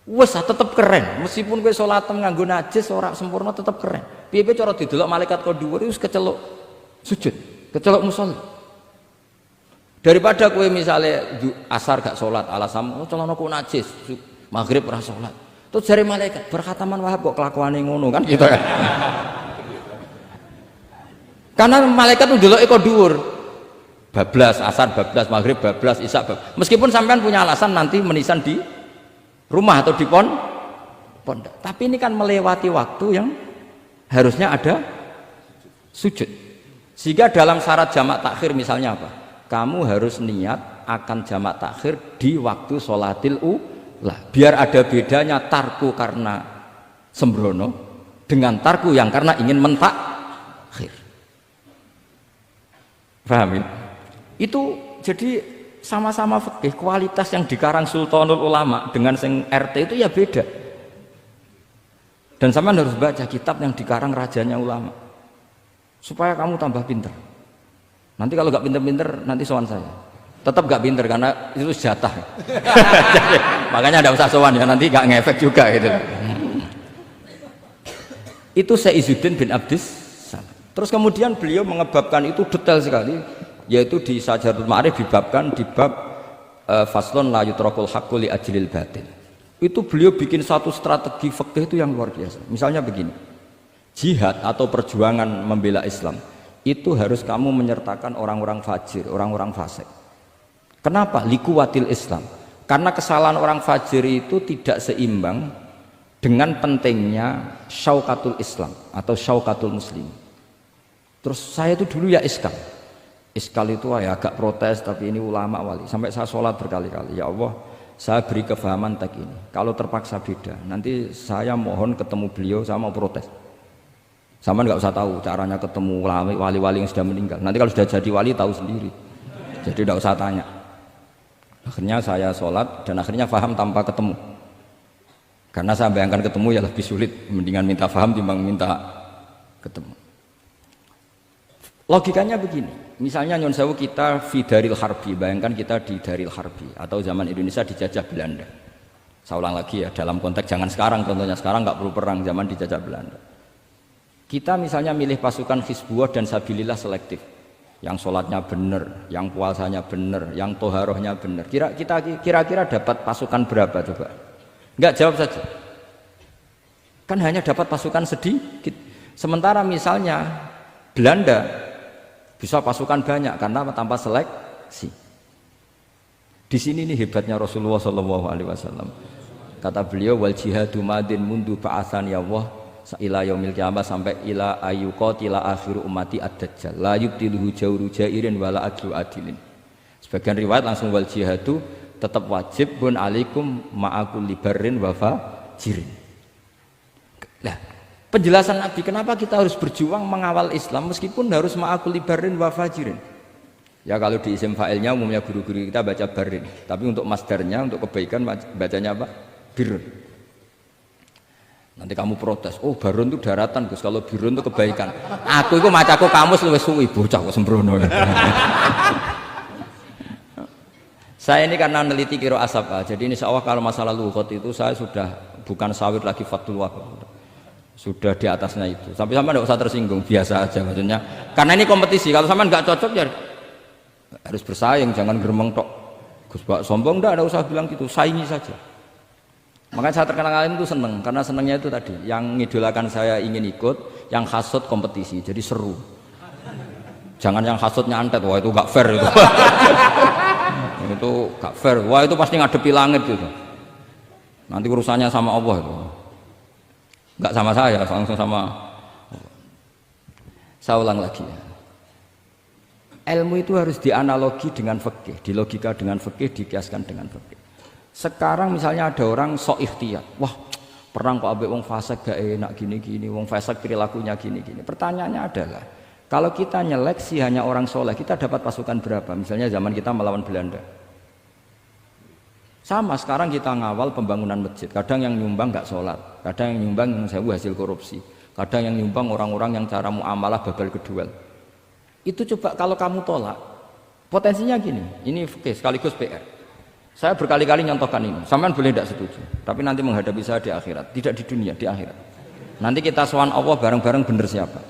wes tetep keren, meskipun kowe sholatem nganggo najis ora sempurna tetep keren. Piye-piye cara didelok malaikat kok dhuwur wis keceluk sujud, keceluk musholli. Daripada kowe misale asar gak sholat alasan celanaku najis, maghrib ora sholat. Terus jare malaikat berkhataman Wahab kok kelakuane ngono kan gitu kan. Karena malaikat tuh deloke kok dhuwur. Bablas asar, bablas maghrib, bablas isya, meskipun sampean punya alasan nanti menisan di rumah atau di pondok, tapi ini kan melewati waktu yang harusnya ada sujud. Sehingga dalam syarat jamak takhir misalnya apa? Kamu harus niat akan jamak takhir di waktu sholatil ula. Biar ada bedanya tarku karena sembrono dengan tarku yang karena ingin mentakhir. Paham ya? Itu jadi sama-sama fikih, kualitas yang dikarang Sultanul Ulama dengan sing RT itu ya beda. Dan sampean harus baca kitab yang dikarang rajanya ulama supaya kamu tambah pinter. Nanti kalau gak pinter-pinter nanti sowan saya. Tetap gak pinter karena itu jatah. Makanya tidak usah sowan ya, nanti gak ngefek juga gitu. Itu Syekh Izzuddin bin Abdis Salam. Terus kemudian beliau mengebabkan itu detail sekali, yaitu di Sajaratul Ma'arif dibabkan di bab faslon la yutrakul haqqu li ajlil batil. Itu beliau bikin satu strategi fikih itu yang luar biasa. Misalnya begini, jihad atau perjuangan membela Islam itu harus kamu menyertakan orang-orang fajir, orang-orang fasik. Kenapa? Likuwatil Islam. Karena kesalahan orang fajir itu tidak seimbang dengan pentingnya syaukatul Islam atau syaukatul Muslim. Terus saya itu dulu ya Iskal itu ya agak protes, tapi ini ulama wali. Sampai saya sholat berkali-kali, ya Allah, saya beri kefahaman tak ini. Kalau terpaksa beda, nanti saya mohon ketemu beliau, saya mau protes. Sama nggak usah tahu caranya ketemu wali-wali yang sudah meninggal. Nanti kalau sudah jadi wali tahu sendiri. Jadi tidak usah tanya. Akhirnya saya sholat dan akhirnya faham tanpa ketemu. Karena saya bayangkan ketemu ya lebih sulit. Mendingan minta faham timbang minta ketemu. Logikanya begini, misalnya nyon sewu kita di Daril Harbi, bayangkan kita di Daril Harbi atau zaman Indonesia dijajah Belanda. Saya ulang lagi ya, dalam konteks jangan sekarang, contohnya sekarang nggak perlu perang, zaman dijajah Belanda. Kita misalnya milih pasukan Hizbullah dan Sabilillah selektif. yang sholatnya benar, yang puasanya benar, yang toharohnya benar. Kira-kira dapat pasukan berapa coba? Enggak, jawab saja. Kan hanya dapat pasukan sedikit. Sementara misalnya Belanda bisa pasukan banyak karena tanpa seleksi. Di sini nih hebatnya Rasulullah SAW. Kata beliau, wal jihadu madin mundu ba'atsan ya Allah ila yaumil qiyamah sampai ila ayyuqatila akhiru ummati ad-dajjal la yubtiluhu jawru jairin wala adlu adilin. Sebagian riwayat langsung wal jihadu tetap wajib bun alaikum ma'akul libarin wa fajirin. Nah, penjelasan Nabi kenapa kita harus berjuang mengawal Islam meskipun harus ma'akul libarin wa fajirin. Ya kalau di isim fa'ilnya umumnya guru-guru kita baca barin, tapi untuk masdarnya untuk kebaikan bacanya apa? Birun. Nanti kamu protes, oh barun itu daratan Gus, kalau birun itu kebaikan. Aku itu macaku kamus luwes suwi bocah kok sembrono. Saya ini karena meneliti kiro asap, jadi insya Allah kalau masalah lughat itu saya sudah bukan sawir lagi Fathul Wahab, sudah di atasnya itu. Sampai sama tidak usah tersinggung, biasa aja maksudnya. Karena ini kompetisi, kalau sama nggak cocok ya harus bersaing, jangan geremeng tok. Gus Pak sombong tidak usah bilang gitu, saingi saja. Makanya saya terkenal alim itu seneng, karena senengnya itu tadi, yang ngidolakan saya ingin ikut, yang hasut kompetisi, jadi seru. Jangan yang hasut nyantet, wah itu gak fair itu. Itu gak fair, wah itu pasti ngadepi langit gitu. Nanti urusannya sama Allah itu. Gak sama saya, langsung sama. Saya ulang lagi ya. Ilmu itu harus dianalogi dengan fikih, dilogika dengan fikih, dikiaskan dengan fikih. Sekarang misalnya ada orang sok ikhtiyat, wah perang kok ambek wong fasik gak enak gini-gini, wong fasik perilakunya gini-gini. Pertanyaannya adalah, kalau kita nyeleksi hanya orang soleh, kita dapat pasukan berapa? Misalnya zaman kita melawan Belanda. Sama sekarang kita ngawal pembangunan masjid, kadang yang nyumbang gak sholat, kadang yang nyumbang yang sewu hasil korupsi, kadang yang nyumbang orang-orang yang cara muamalah babal kedua. Itu coba kalau kamu tolak, potensinya gini, ini sekaligus PR. Saya berkali-kali nyontohkan ini, sampean boleh tidak setuju, tapi nanti menghadapi saya di akhirat, tidak di dunia, di akhirat. Nanti kita sowan Allah bareng-bareng bener siapa?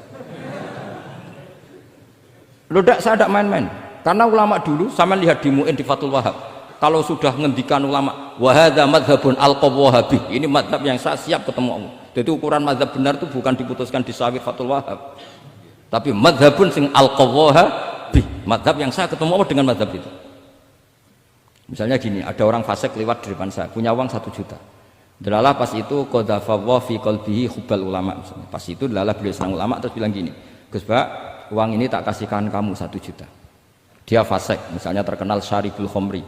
Saya tidak main-main, karena ulama dulu, sampean lihat di Mu'in di Fathul Wahab, kalau sudah ngendikan ulama, wahada madhabun al-qawwahabi, ini madhab yang saya siap ketemu Allah. Jadi ukuran madhab benar itu bukan diputuskan di sawit Fathul Wahab, tapi madhabun sing al-qawwahabi, madhab yang saya ketemu Allah dengan madhab itu. Misalnya gini, ada orang fasik lewat di depan saya, punya uang 1 juta. Delalah pas itu qadhafallahu fi qalbihi hubbal ulama. Misalnya. Pas itu delalah beliau senang ulama terus bilang gini, Gus Pak, uang ini tak kasihkan kamu 1 juta. Dia fasik, misalnya terkenal syaribul khomri.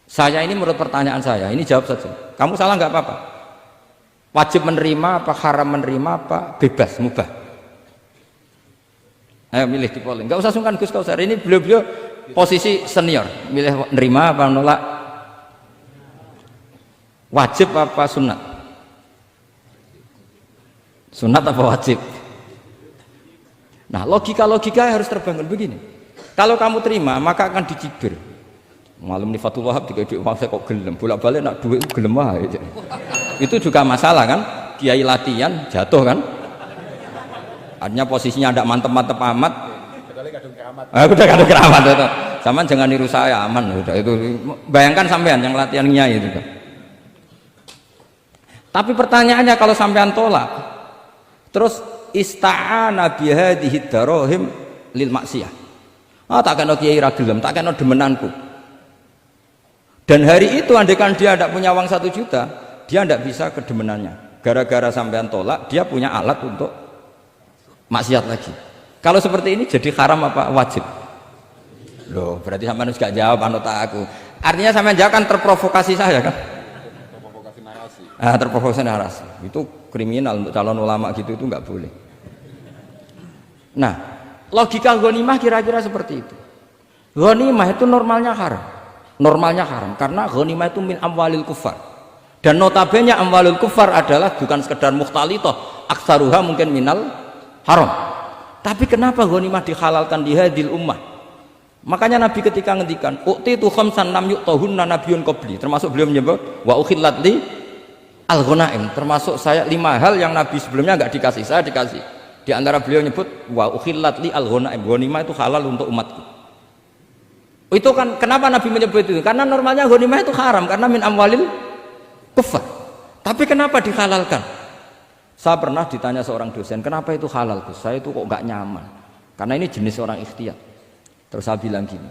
Saya ini menurut pertanyaan saya, ini jawab saja. Kamu salah nggak apa-apa. Wajib menerima apa haram menerima apa bebas mubah. Ayo milih di polling. Nggak usah sungkan Gus Kausar. Ini beliau posisi senior, milih nerima apa nolak, wajib apa sunat, sunat apa wajib. Nah logika harus terbangun begini, kalau kamu terima maka akan dicibir. Malam di Fathul Wahab tiga duit saya kok gelem, bolak-balik nak duit gelem aja. Itu juga masalah kan, kiai latihan jatuh kan, artinya posisinya ada mantep-mantep amat. Udah kadang keramat itu. Sama jangan niru saya, aman udah itu. Bayangkan sampean yang latihan nyai itu. Tapi pertanyaannya kalau sampean tolak, terus ista'ana bihadhihi darahim lil maksiyah. Tak kena kiai ra gelem, tak kena demenanku. Dan hari itu andaikan dia tidak punya uang 1 juta, dia tidak bisa kedemenannya. Gara-gara sampean tolak, dia punya alat untuk maksiat lagi. Kalau seperti ini jadi haram apa wajib? Loh, berarti sampean harus gak jawab anut aku. Artinya sampean jawab kan terprovokasi saya kan? Terprovokasi narasi. Terprovokasi narasi. Itu kriminal untuk calon ulama gitu, itu nggak boleh. Nah, logika ghanimah kira-kira seperti itu. Ghanimah itu normalnya haram. Normalnya haram karena ghanimah itu min amwalil kufar. Dan notabene amwalul kufar adalah bukan sekedar mukhtalithah, aksaruha mungkin minal haram. Tapi kenapa ghanimah dihalalkan di hadil ummah? Makanya Nabi ketika ngendikan uqtitu khamsan lam yu'tahunna nabiyyun qabli, termasuk beliau menyebut wa ukhillat li al-ghanaim, termasuk saya 5 hal yang Nabi sebelumnya enggak dikasih, saya dikasih. Di antara beliau nyebut wa ukhillat li al-ghanaim, ghanimah itu halal untuk umatku. Itu kan kenapa Nabi menyebut itu? Karena normalnya ghanimah itu haram karena min amwalil kufar. Tapi kenapa dihalalkan? Saya pernah ditanya seorang dosen, kenapa itu halal Gus? Saya itu kok nggak nyaman. Karena ini jenis orang ikhtiyat. Terus saya bilang gini,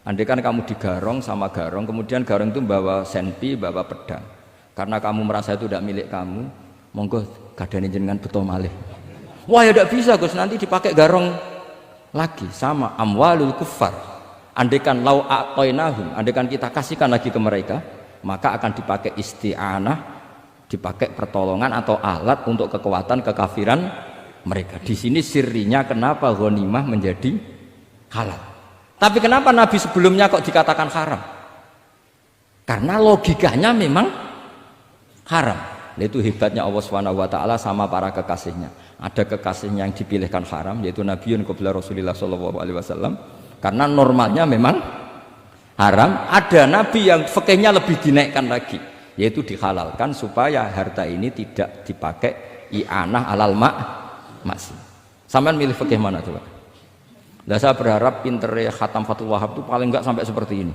andai kan kamu digarong sama garong, kemudian garong itu bawa senpi, bawa pedang. Karena kamu merasa itu tidak milik kamu, monggo gadani jenengan beto malih. Wah ya tidak bisa Gus, nanti dipakai garong lagi. Sama amwalul kufar. Andai kan lau a'toinahum, andai kan kita kasihkan lagi ke mereka, maka akan dipakai isti'anah, dipakai pertolongan atau alat untuk kekuatan kekafiran mereka. Di sini sirinya kenapa ghanimah menjadi halal. Tapi kenapa Nabi sebelumnya kok dikatakan haram? Karena logikanya memang haram. Itu hebatnya Allah SWT sama para kekasihnya. Ada kekasihnya yang dipilihkan haram, yaitu Nabiun qabla Rasulullah SAW, karena normalnya memang haram. Ada Nabi yang fikihnya lebih dinaikkan lagi, yaitu dihalalkan supaya harta ini tidak dipakai i'anah alal maksi. Sampean milih fikih mana coba? Nah, saya berharap pinternya Khatam Fathul Wahab itu paling enggak sampai seperti ini.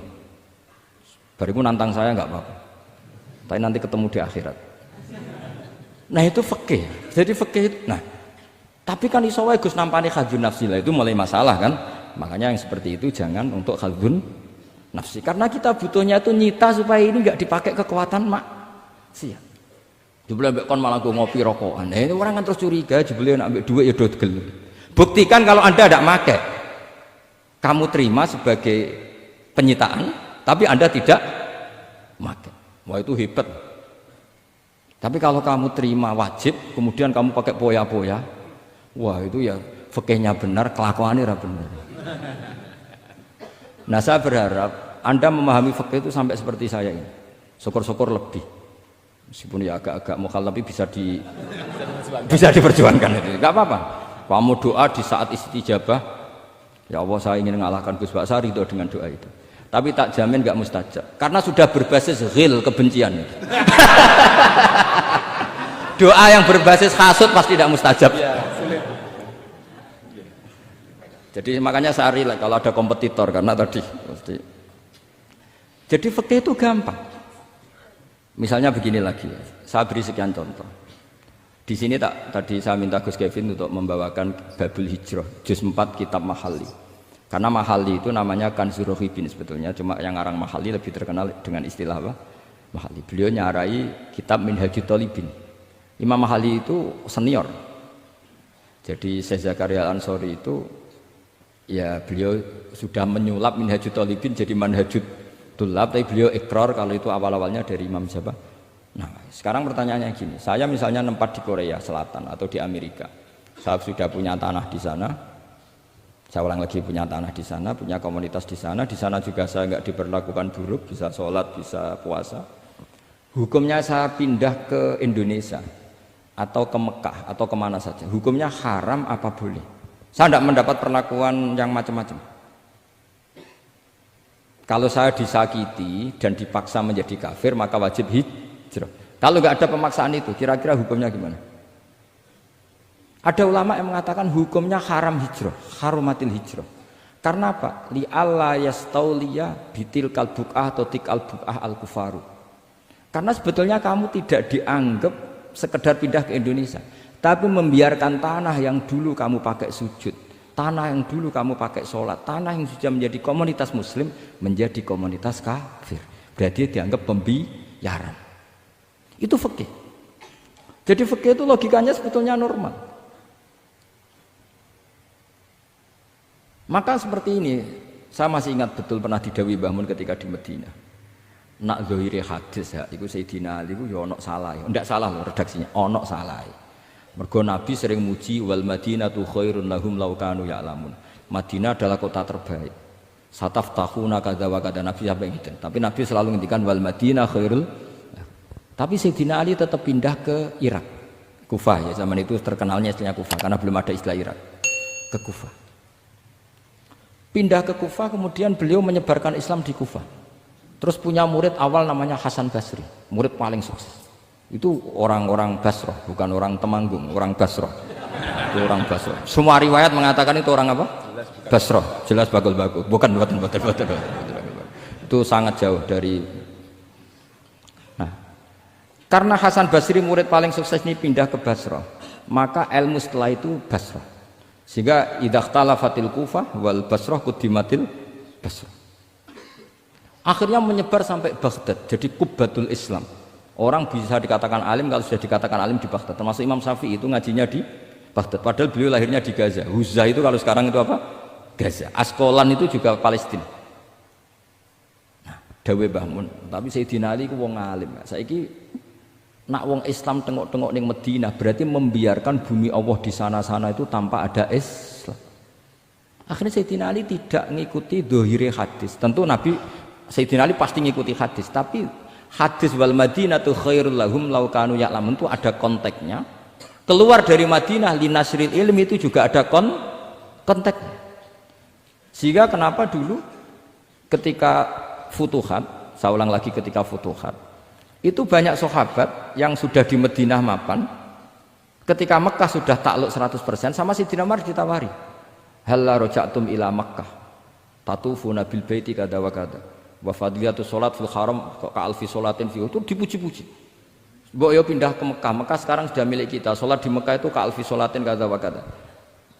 Bariku nantang saya enggak apa-apa. Tapi nanti ketemu di akhirat. Nah itu fikih. Jadi fikih itu. Nah, tapi kan iso wae Gus nampani khadzun nafsi lah, itu mulai masalah kan. Makanya yang seperti itu jangan untuk khadzun nafsi. Karena kita butuhnya itu nyita supaya ini enggak dipakai kekuatan maksiat. Jebule mbek kon malah ngopi rokokan. Nah, ini orang kan terus curiga, jebule nek ambek duit ya dodgel. Buktikan kalau Anda tidak pakai. Kamu terima sebagai penyitaan, tapi Anda tidak pakai. Wah itu hebat. Tapi kalau kamu terima wajib, kemudian kamu pakai poya-poya, wah itu ya fikihnya benar, kelakuannya benar. Nah saya berharap Anda memahami fikih itu sampai seperti saya ini. Syukur-syukur lebih. Meskipun ya agak-agak mukhalaf tapi bisa diperjuangkan itu. Enggak apa-apa. Kamu doa di saat istijabah, ya Allah saya ingin mengalahkan Gus Baksa, ridho dengan doa itu. Tapi tak jamin enggak mustajab, karena sudah berbasis ghil, kebencian. Doa yang berbasis hasud pasti tidak mustajab. Jadi makanya saya rela kalau ada kompetitor, karena tadi pasti. Jadi fikih itu gampang. Misalnya begini lagi, saya beri sekian contoh. Di sini tadi saya minta Gus Kevin untuk membawakan Babul Hijrah, juz 4 kitab Mahali. Karena Mahali itu namanya Kanzur Rohibin sebetulnya, cuma yang ngarang Mahali lebih terkenal dengan istilah apa? Mahali. Beliau nyarai kitab Minhajut Thalibin. Imam Mahali itu senior. Jadi Syekh Zakaria Al-Ansori itu ya beliau sudah menyulap Minhajut Thalibin jadi Manhajut Tulab, tapi beliau ikrar kalau itu awal-awalnya dari Imam siapa? Nah, sekarang pertanyaannya gini, saya misalnya nempat di Korea Selatan atau di Amerika, saya sudah punya tanah di sana, saya ulang lagi punya tanah di sana, punya komunitas di sana juga saya nggak diperlakukan buruk, bisa sholat, bisa puasa. Hukumnya saya pindah ke Indonesia atau ke Mekah atau kemana saja, hukumnya haram apa boleh? Saya tidak mendapat perlakuan yang macam-macam. Kalau saya disakiti dan dipaksa menjadi kafir, maka wajib hijrah. Kalau nggak ada pemaksaan itu, kira-kira hukumnya gimana? Ada ulama yang mengatakan hukumnya haram hijrah, harumatil hijrah. Karena apa? Li alla yastauliya bitil kalbuqah atau tikal buqah al kufaru. Karena sebetulnya kamu tidak dianggap sekedar pindah ke Indonesia, tapi membiarkan tanah yang dulu kamu pakai sujud, tanah yang dulu kamu pakai sholat, tanah yang sudah menjadi komunitas muslim menjadi komunitas kafir. Berarti dianggap pembiaran. Itu fikih. Jadi fikih itu logikanya sebetulnya normal. Maka seperti ini, saya masih ingat betul pernah didhawuhi Mbah Mun ketika di Madinah. Nak zahire hadis ya, iku Sayyidina Ali iku ya ono salah. Ndak salah loh redaksinya, ono salah. Mergo Nabi sering muji wal Madinatu khairun lahum law kanu ya'lamun. Madinah adalah kota terbaik. Sataftahuna kadza wa kadza, Nabi sampai gitu. Tapi Nabi selalu ngendikan wal Madinah khairul. Tapi Sayyidina Ali tetap pindah ke Irak, Kufah ya, zaman itu terkenalnya istilahnya Kufah karena belum ada istilah Irak. Ke Kufah. Pindah ke Kufah, kemudian beliau menyebarkan Islam di Kufah. Terus punya murid awal namanya Hasan Basri, murid paling sukses. Itu orang-orang Basrah, bukan orang Temanggung, orang Basrah. itu orang Basrah. Semua riwayat mengatakan itu orang apa? Basrah, jelas bagul-bagul. Bukan. Itu sangat jauh dari. Nah, karena Hasan Basri murid paling sukses ini pindah ke Basrah, maka ilmu setelah itu Basrah. Sehingga idakhtalafatil Kufah wal Basrah quddimatil Basrah. Akhirnya menyebar sampai Baghdad, jadi kubbatul Islam. Orang bisa dikatakan alim kalau sudah dikatakan alim di Baghdad. Termasuk Imam Syafi'i itu ngajinya di Baghdad. Padahal beliau lahirnya di Gaza. Huzah itu kalau sekarang itu apa? Gaza. Askolan itu juga Palestina. Nah, dawe Mbah Mun. Tapi Sayyidina Ali ku wong alim. Saiki nak wong Islam tengok-tengok ning Madinah berarti membiarkan bumi Allah di sana-sana itu tanpa ada Islam. Akhirnya Sayyidina Ali tidak mengikuti dohire hadis. Tentu Nabi Sayyidina Ali pasti mengikuti hadis, tapi hadis wal Madinatu khairul lahum law kanu ya'lamun itu ada konteksnya. Keluar dari Madinah linasril ilmi itu juga ada konteksnya. Sehingga kenapa dulu ketika futuhat, saya ulang lagi ketika futuhat, itu banyak sahabat yang sudah di Madinah mapan, ketika Mekah sudah takluk 100% sama Sayyidina Umar ditawari, halla raja'tum ila Makkah tatufuna bil baiti kada wa kada wa fadliyatus salat fil haram ka alfi salatin fi, itu dipuji-puji. Mbok yo pindah ke Mekah, Mekah sekarang sudah milik kita, salat di Mekah itu ka alfi salatin kada wa kada.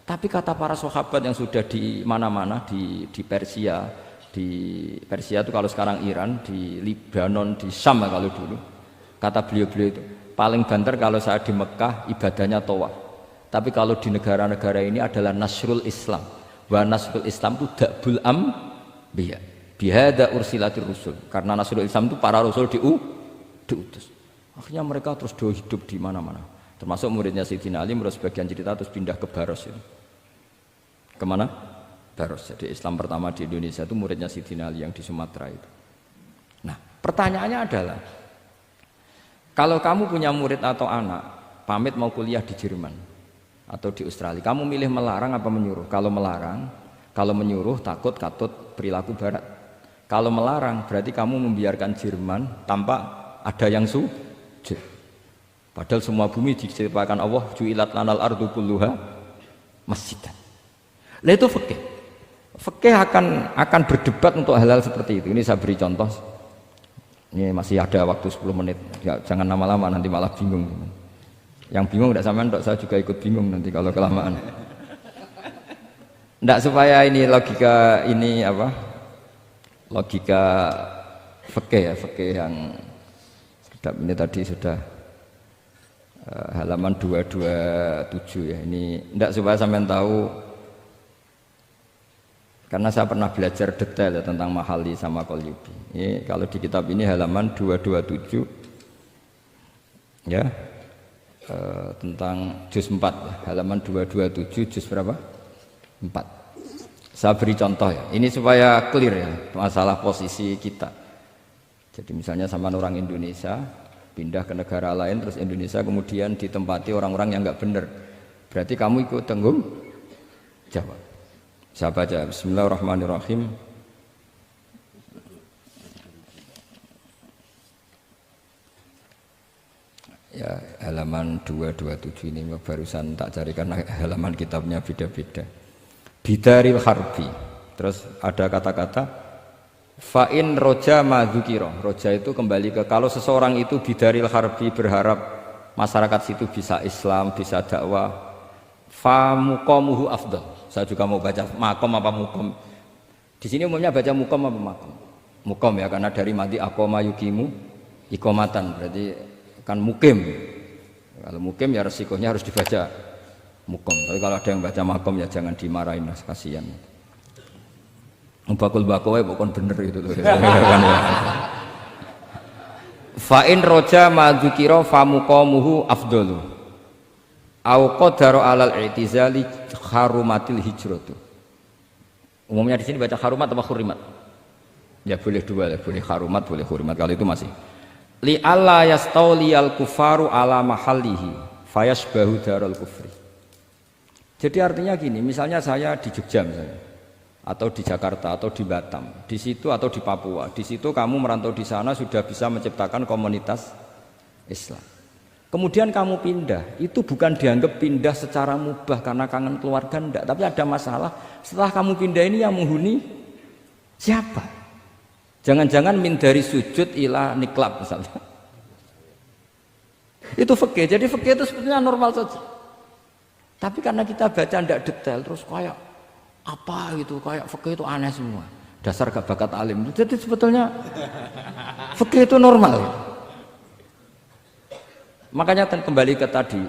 Tapi kata para sahabat yang sudah di mana-mana, di Persia itu kalau sekarang Iran, di Lebanon, di Syam kalau dulu, kata beliau-beliau itu paling banter kalau saya di Mekah ibadahnya tawaf, tapi kalau di negara-negara ini adalah nasrul Islam. Wa nasrul Islam itu da'bul ambiya bihada ursilatir rusul, karena nasrul Islam itu para rasul diutus. Akhirnya mereka terus hidup di mana-mana, termasuk muridnya Sayyidina Ali. Menurut sebagian cerita terus pindah ke Baros itu. Kemana? Baros. Jadi Islam pertama di Indonesia itu muridnya Sayyidina Ali yang di Sumatera itu. Nah, pertanyaannya adalah, kalau kamu punya murid atau anak pamit mau kuliah di Jerman atau di Australia, kamu milih melarang apa menyuruh? Kalau melarang, kalau menyuruh takut katut perilaku barat. Kalau melarang berarti kamu membiarkan Jerman tanpa ada yang sujud. Padahal semua bumi diciptakan Allah, ju'ilat lanal ardu kulluha masjidan. Lah itu fikih. Fikih akan berdebat untuk hal-hal seperti itu. Ini saya beri contoh. Ini masih ada waktu 10 menit. Ya, jangan lama-lama nanti malah bingung. Yang bingung tidak sampean, saya juga ikut bingung nanti kalau kelamaan. Tidak, supaya ini logika ini apa? Logika fikih ya, fikih yang sedap ini tadi sudah halaman 227 ya. Ini tidak, supaya sampean tahu, karena saya pernah belajar detail ya tentang Mahali sama Qalyubi. Ini kalau di kitab ini halaman 227 ya, tentang juz 4 ya, halaman 227 juz berapa? 4. Saya beri contoh ya, ini supaya clear ya masalah posisi kita. Jadi misalnya sama orang Indonesia pindah ke negara lain, terus Indonesia kemudian ditempati orang-orang yang nggak benar, berarti kamu ikut tanggung jawab. Saya baca, Bismillahirrahmanirrahim. Ya, halaman 227 ini barusan tak cari karena halaman kitabnya beda-beda. Bidaril harbi. Terus ada kata-kata fa'in roja madzukiro. Roja itu kembali ke kalau seseorang itu bidaril harbi, berharap masyarakat situ bisa Islam, bisa dakwah, fa muqamuhu afdal. Saya juga mau baca makom apa mukom. Di sini umumnya baca mukom apa makom. Mukom ya, karena dari mati akoma yukimu ikomatan, berarti kan mukim. Kalau mukim ya resikonya harus dibaca mukom. Tapi kalau ada yang baca makom ya jangan dimarahin, mas, kasihan. Bakul bakowe bukan bener itu. Fa'in roja madzukiro fa muqamuhu afdalu. Au qadara alal i'tizali harumatil hijratu. Umumnya di sini baca harumat atau hurimat? Ya boleh dua, ya. Boleh harumat, boleh hurimat. Kalau itu masih. Li alla yastawliyal kufaru ala mahallihi fayasbahu darul kufri. Jadi artinya gini, misalnya saya di Jogja misalnya, atau di Jakarta atau di Batam, di situ atau di Papua, di situ kamu merantau di sana sudah bisa menciptakan komunitas Islam. kemudian kamu pindah, itu bukan dianggap pindah secara mubah karena kangen keluarga, enggak, tapi ada masalah. Setelah kamu pindah ini yang menghuni siapa? Jangan-jangan min dari sujud ila niklab misalnya. Itu fikih. Jadi fikih itu sebetulnya normal saja. Tapi karena kita baca tidak detail, terus kayak apa gitu, kayak fikih itu aneh semua. Dasar gak bakat alim. Jadi sebetulnya fikih itu normal. Makanya kembali ke tadi,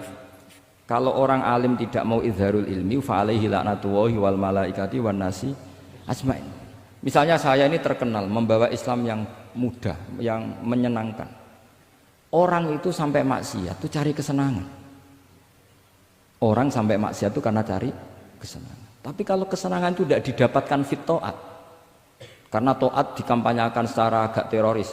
kalau orang alim tidak mau izharul ilmi, fa alaihi la'natullahi wal malaikati wan nasi ajmain. Misalnya saya ini terkenal membawa Islam yang mudah, yang menyenangkan. Orang itu sampai maksiat itu cari kesenangan. Orang sampai maksiat itu karena cari kesenangan. Tapi kalau kesenangan itu tidak didapatkan fit to'at, karena to'at dikampanyakan secara agak teroris.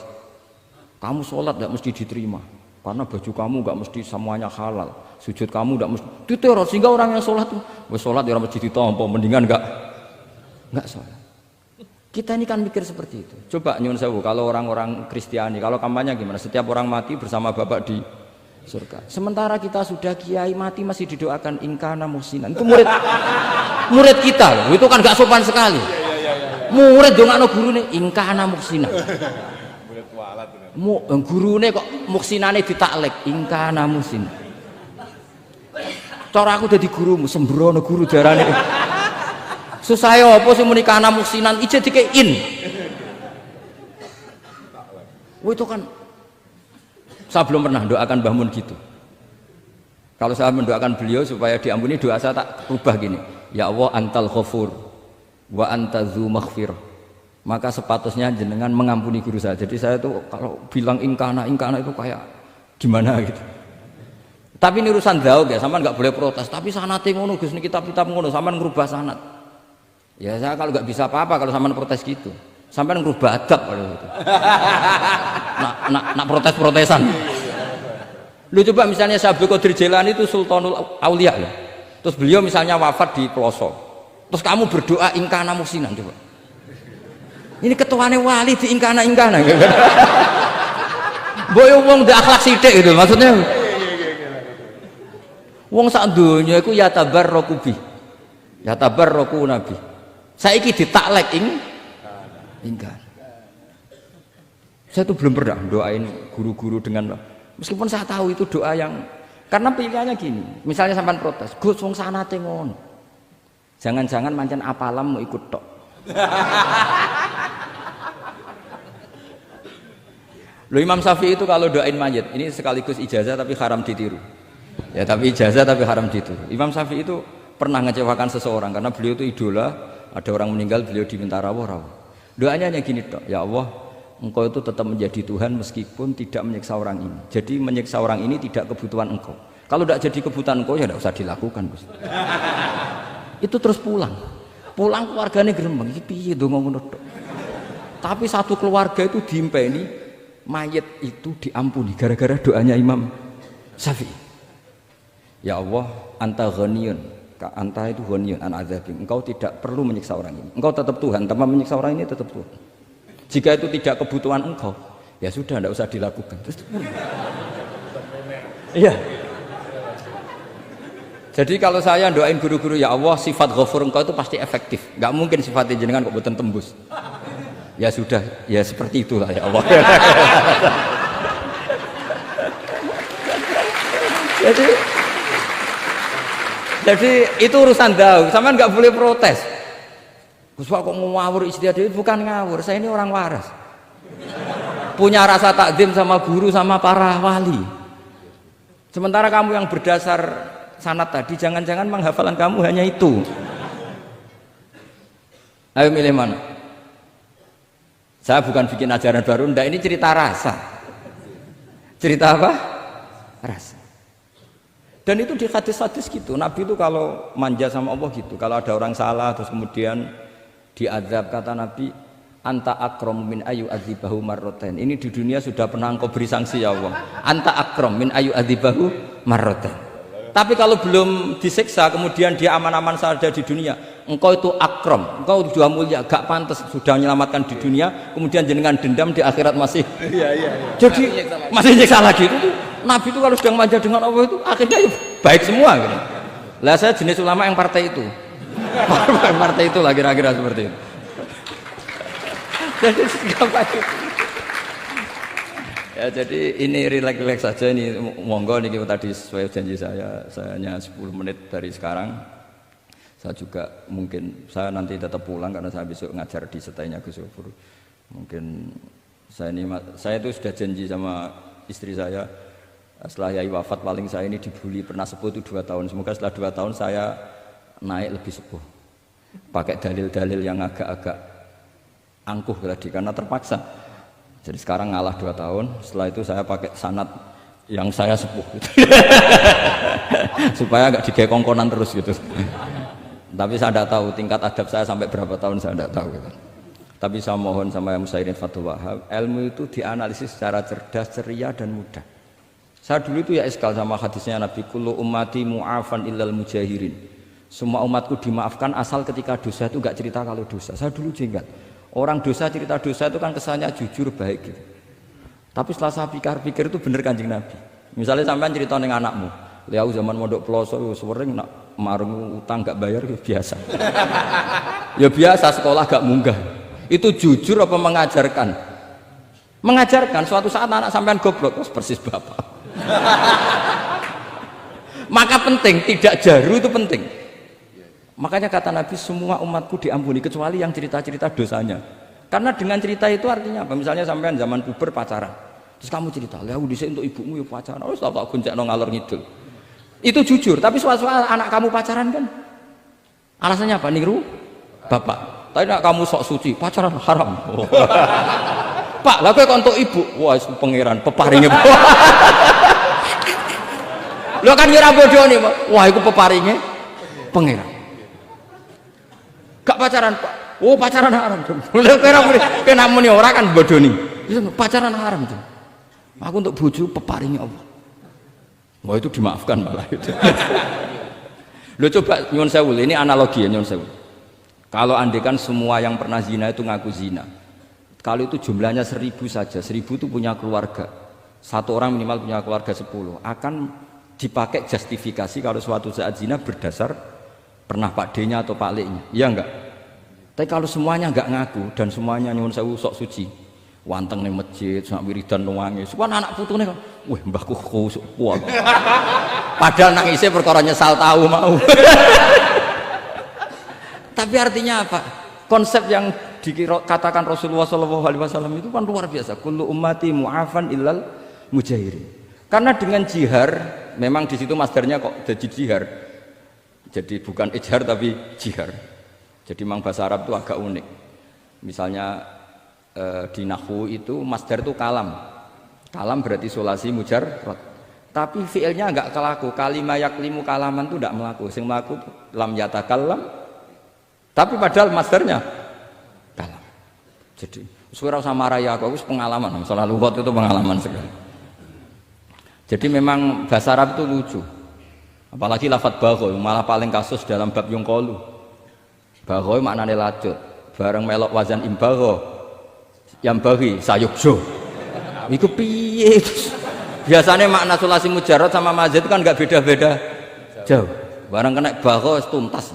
Kamu sholat tidak mesti diterima, karena baju kamu nggak mesti semuanya halal. Sujud kamu tidak mesti diteror, sehingga orang yang sholat tuh, sholat di mesti ditompo, mendingan nggak sholat. Kita ini kan mikir seperti itu. Coba nyun sewu, kalau orang-orang Kristiani, kalau kampanye gimana? Setiap orang mati bersama Bapak di surga. Sementara kita sudah kiai mati masih didoakan ingkana muhsinan. Itu murid kita loh. Itu kan gak sopan sekali. Murid dongakno gurune ingkana muhsinan. Murid walat. Gurune kok muhsinane ditaklek ingkana muhsinan. Cara aku dadi gurumu sembrono guru darane. Susah ya apa sih muni kana muhsinan ije dikein. Itu kan saya belum pernah doakan Mbah Mun gitu. Kalau saya mendoakan beliau supaya diampuni, doa saya tak rubah gini. Ya Allah antal ghafur wa anta dzu maghfirah. Maka sepatutnya jenengan mengampuni guru saya. Jadi saya tuh kalau bilang ingkana itu kayak gimana gitu. Tapi ini urusan zauk ya, sampean enggak boleh protes. Tapi sanate ngono Gus, niki kitab ngono, sampean ngrubah sanad. Ya saya kalau enggak bisa apa-apa kalau sampean protes gitu. Sampai ngerubah adab kalau gitu. Nak protes-protesan. Lu coba misalnya Syekh Qadir Jailani itu Sultanul Aulia ya. Terus beliau misalnya wafat di pelosok. Terus kamu berdoa ingkana muhsinan coba. Ini ketuane wali di ingkana gitu. Boyo wong ndak akhlak sithik gitu maksudnya. Wong sak donya iku ya tabarraku bi. Ya tabarraku nabi. Saiki ditaklek ingkar. Saya tuh belum pernah doain guru-guru dengan, meskipun saya tahu itu doa yang, karena pilihannya gini, misalnya sampean protes, Gus wong sanate ngono. Jangan-jangan mancen apalam mau ikut tok. Loh Imam Syafi'i itu kalau doain mayit, ini sekaligus ijazah tapi haram ditiru. Ya tapi ijazah tapi haram ditiru. Imam Syafi'i itu pernah ngecewakan seseorang karena beliau itu idola, ada orang meninggal beliau diminta rawuh. Doanya hanya gini toh, ya Allah, engkau itu tetap menjadi Tuhan meskipun tidak menyiksa orang ini. Jadi menyiksa orang ini tidak kebutuhan engkau. Kalau tidak jadi kebutuhan engkau ya tidak usah dilakukan. Itu terus pulang keluarganya gerembeng. Iki piye donga ngono tok. Tapi satu keluarga itu diimpeni, mayat itu diampuni gara-gara doanya Imam Syafi'i. Ya Allah, anta ghaniyun. Anta itu ghaniyun an adzabim. Engkau tidak perlu menyiksa orang ini. Engkau tetap Tuhan, tanpa menyiksa orang ini tetap Tuhan. Jika itu tidak kebutuhan engkau, ya sudah tidak usah dilakukan. Terus iya. Jadi kalau saya doain guru-guru ya Allah sifat ghafur engkau itu pasti efektif. Enggak mungkin sifatnya jenengan kok boten tembus. Ya sudah, ya seperti itulah ya Allah. Jadi itu urusan dakwah, sampean nggak boleh protes. Gus kok ngawur istiadat itu bukan ngawur, saya ini orang waras. Punya rasa takzim sama guru sama para wali. Sementara kamu yang berdasar sanad tadi, jangan-jangan menghafalan kamu hanya itu. Ayo milih mana? Saya bukan bikin ajaran baru, ndak, ini cerita rasa. Cerita apa? Rasa. Dan itu di hadis-hadis gitu, Nabi itu kalau manja sama Allah gitu, kalau ada orang salah terus kemudian diazab, kata Nabi, anta akram min ayu adzibahu marrotain. Ini di dunia sudah pernah engkau beri sanksi ya Allah. Anta akram min ayu adzibahu marrotain. Tapi kalau belum disiksa kemudian dia aman-aman saja di dunia, engkau itu akram, engkau sudah mulia, gak pantas sudah menyelamatkan di dunia, kemudian jenengan dendam di akhirat masih. Jadi masih nyiksa lagi itu. Nabi itu kalau sedang manja dengan Allah itu akhirnya ya baik semua gitu. Lah saya jenis ulama yang partai itu. Partai itu lah kira-kira seperti itu. Jadi ya jadi ini relax saja ini monggo nih tadi sesuai janji saya hanya 10 menit dari sekarang. Saya juga mungkin saya nanti tetap pulang karena saya besok ngajar di setainya Gus Gofur. Mungkin saya itu sudah janji sama istri saya setelah Yai wafat paling saya ini dibully pernah sepuh itu 2 tahun. Semoga setelah 2 tahun saya naik lebih sepuh. Pakai dalil-dalil yang agak-agak angkuh tadi karena terpaksa. Jadi sekarang ngalah 2 tahun. Setelah itu saya pakai sanad yang saya sepuh gitu. Supaya agak digekongkonan terus gitu. Tapi saya tidak tahu tingkat adab saya sampai berapa tahun saya tidak tahu gitu. Tapi saya mohon sama yang Musairin Fathul Wahab, ilmu itu dianalisis secara cerdas, ceria dan mudah. Saya dulu itu ya iskal sama hadisnya Nabi, kullu ummati mu'afan illal mujahirin. Semua umatku dimaafkan asal ketika dosa itu enggak cerita kalau dosa. Saya dulu jenggat. Orang dosa cerita dosa itu kan kesannya jujur baik gitu. Tapi setelah saya pikir-pikir itu bener Kanjeng Nabi. Misalnya sampean cerita ning anakmu, liau zaman mondok peloso sering nak marung utang gak bayar ya biasa. Ya biasa sekolah gak munggah. Itu jujur apa mengajarkan? Mengajarkan suatu saat anak sampean goblok persis bapak. Maka penting tidak jaru itu penting. Makanya kata Nabi semua umatku diampuni kecuali yang cerita-cerita dosanya. Karena dengan cerita itu artinya apa? Misalnya sampean zaman puber pacaran. Terus kamu cerita, "Lah dhisik untuk ibumu ya pacaran." Oh, tak goncekno ngalor ngidul. Itu jujur, tapi soal anak kamu pacaran kan alasannya apa? Niru bapak. Tapi nak kamu sok suci, pacaran haram. Oh. Pak, lah kowe kok entuk ibu. Wah, itu pangeran peparinge. Lho kan kira bodone, Pak. Wah, iku peparinge pangeran. Gak pacaran, Pak. Oh, pacaran haram. Lho kira muni ora kan bodoni. Pacaran haram tuh. Aku untuk bojo peparinge Allah. Wah itu dimaafkan malah itu. Lo coba nyun sewu, ini analogi ya nyun sewu. Kalau andekan semua yang pernah zina itu ngaku zina, kalau itu jumlahnya 1000 saja, 1000 itu punya keluarga, satu orang minimal punya keluarga 10, akan dipakai justifikasi kalau suatu saat zina berdasar pernah Pak D-nya atau Pak L-nya, iya enggak? Tapi kalau semuanya enggak ngaku dan semuanya nyun sewu sok suci, wanteng ning masjid, sak wiridan nuwangi. Supaya anak putune kan, wah mbahku khusuk kuat. Padahal nangisnya perkara nyesal tahu mau. Tapi artinya apa? Konsep yang dikatakan Rasulullah SAW itu kan luar biasa. Kullu ummati mu'afan illal mujahirin. Karena dengan jihar, memang di situ masdarnya kok jadi jihar. Jadi bukan ijhar tapi jihar. Jadi memang bahasa Arab itu agak unik. Misalnya di nahwu itu masdar itu kalam. Kalam berarti sulasi mujarrad. Tapi fiilnya enggak kelaku. Kalimah yaklimu kalaman itu enggak melaku. Sing melaku lam yatakallam. Tapi padahal masdarnya kalam. Jadi suara sama raya aku pengalaman. Masalah lughat itu pengalaman sekali. Jadi memang bahasa Arab itu lucu. Apalagi lafadz bagho malah paling kasus dalam bab yung qalu. Bagho maknane lacut. Bareng melok wazan imbagho yang bagi sayukjo. Iku piye? Biasanya makna sulasi mujarrad sama mazid kan enggak beda-beda jauh. Barang kena bagho tuntas.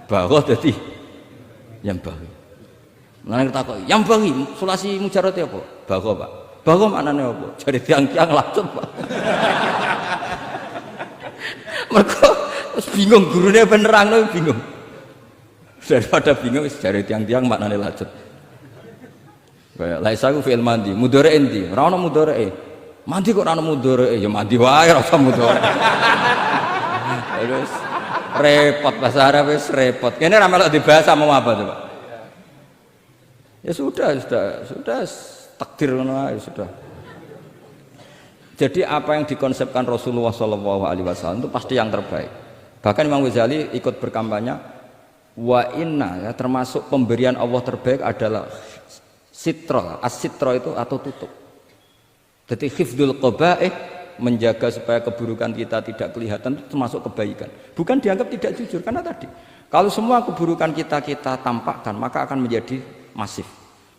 Bagho dadi yang bagi. Nang takok, yang bagi sulasi mujarrad apa? Bagho, Pak. Bagho maknane apa? Jare tiang-tiang lacut, Pak. Mergo wis bingung gurune ben nerangno bingung. Daripada bingung wis jare tiang-tiang maknane lacut. Laisa ku fi'il mandi, mudhari endi? Ora ono mudhari. Mandi kok ora ono mudhari? Ya mandi wae ora usah mudhari. Terus repot bahasa Arab wis repot. Kene ra melok dibahas mau apa coba? Ya sudah takdir ngono ae sudah. Jadi apa yang dikonsepkan Rasulullah SAW itu pasti yang terbaik. Bahkan Imam Ghazali ikut berkampanye wa inna ya, termasuk pemberian Allah terbaik adalah sitra, as-sitra itu atau tutup. Jadi hifdzul qaba'ih, menjaga supaya keburukan kita tidak kelihatan itu termasuk kebaikan. Bukan dianggap tidak jujur karena tadi kalau semua keburukan kita tampakkan maka akan menjadi masif.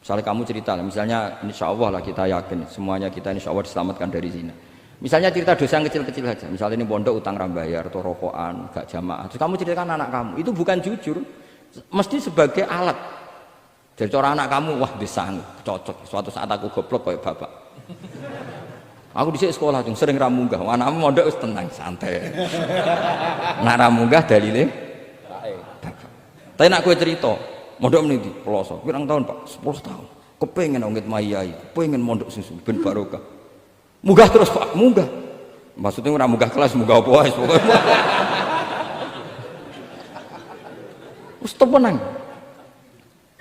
Misalnya kamu cerita, misalnya insya Allah lah kita yakin semuanya kita insya Allah diselamatkan dari zina. Misalnya cerita dosa yang kecil-kecil saja. Misalnya ini pondok utang rambayar atau rokokan, gak jamaah. Terus kamu ceritakan anak kamu, itu bukan jujur. Mesti sebagai alat. Jadi cara anak kamu, wah disang, cocok. Suatu saat aku goblok kayak bapak. Aku di sekolah cung sering ramunggah. Anakmu mondok wis tenang, santai. Nak ramunggah dalile. Tapi nak kowe cerita, mondok meniti pelosok. Pirang tahun, Pak? 10 tahun. Kepengen ngit mayai, kepengen mondok susu ben barokah. Munggah terus Pak, munggah. Maksudnya ora munggah kelas, munggah apa wae pokoke. Wis tenang.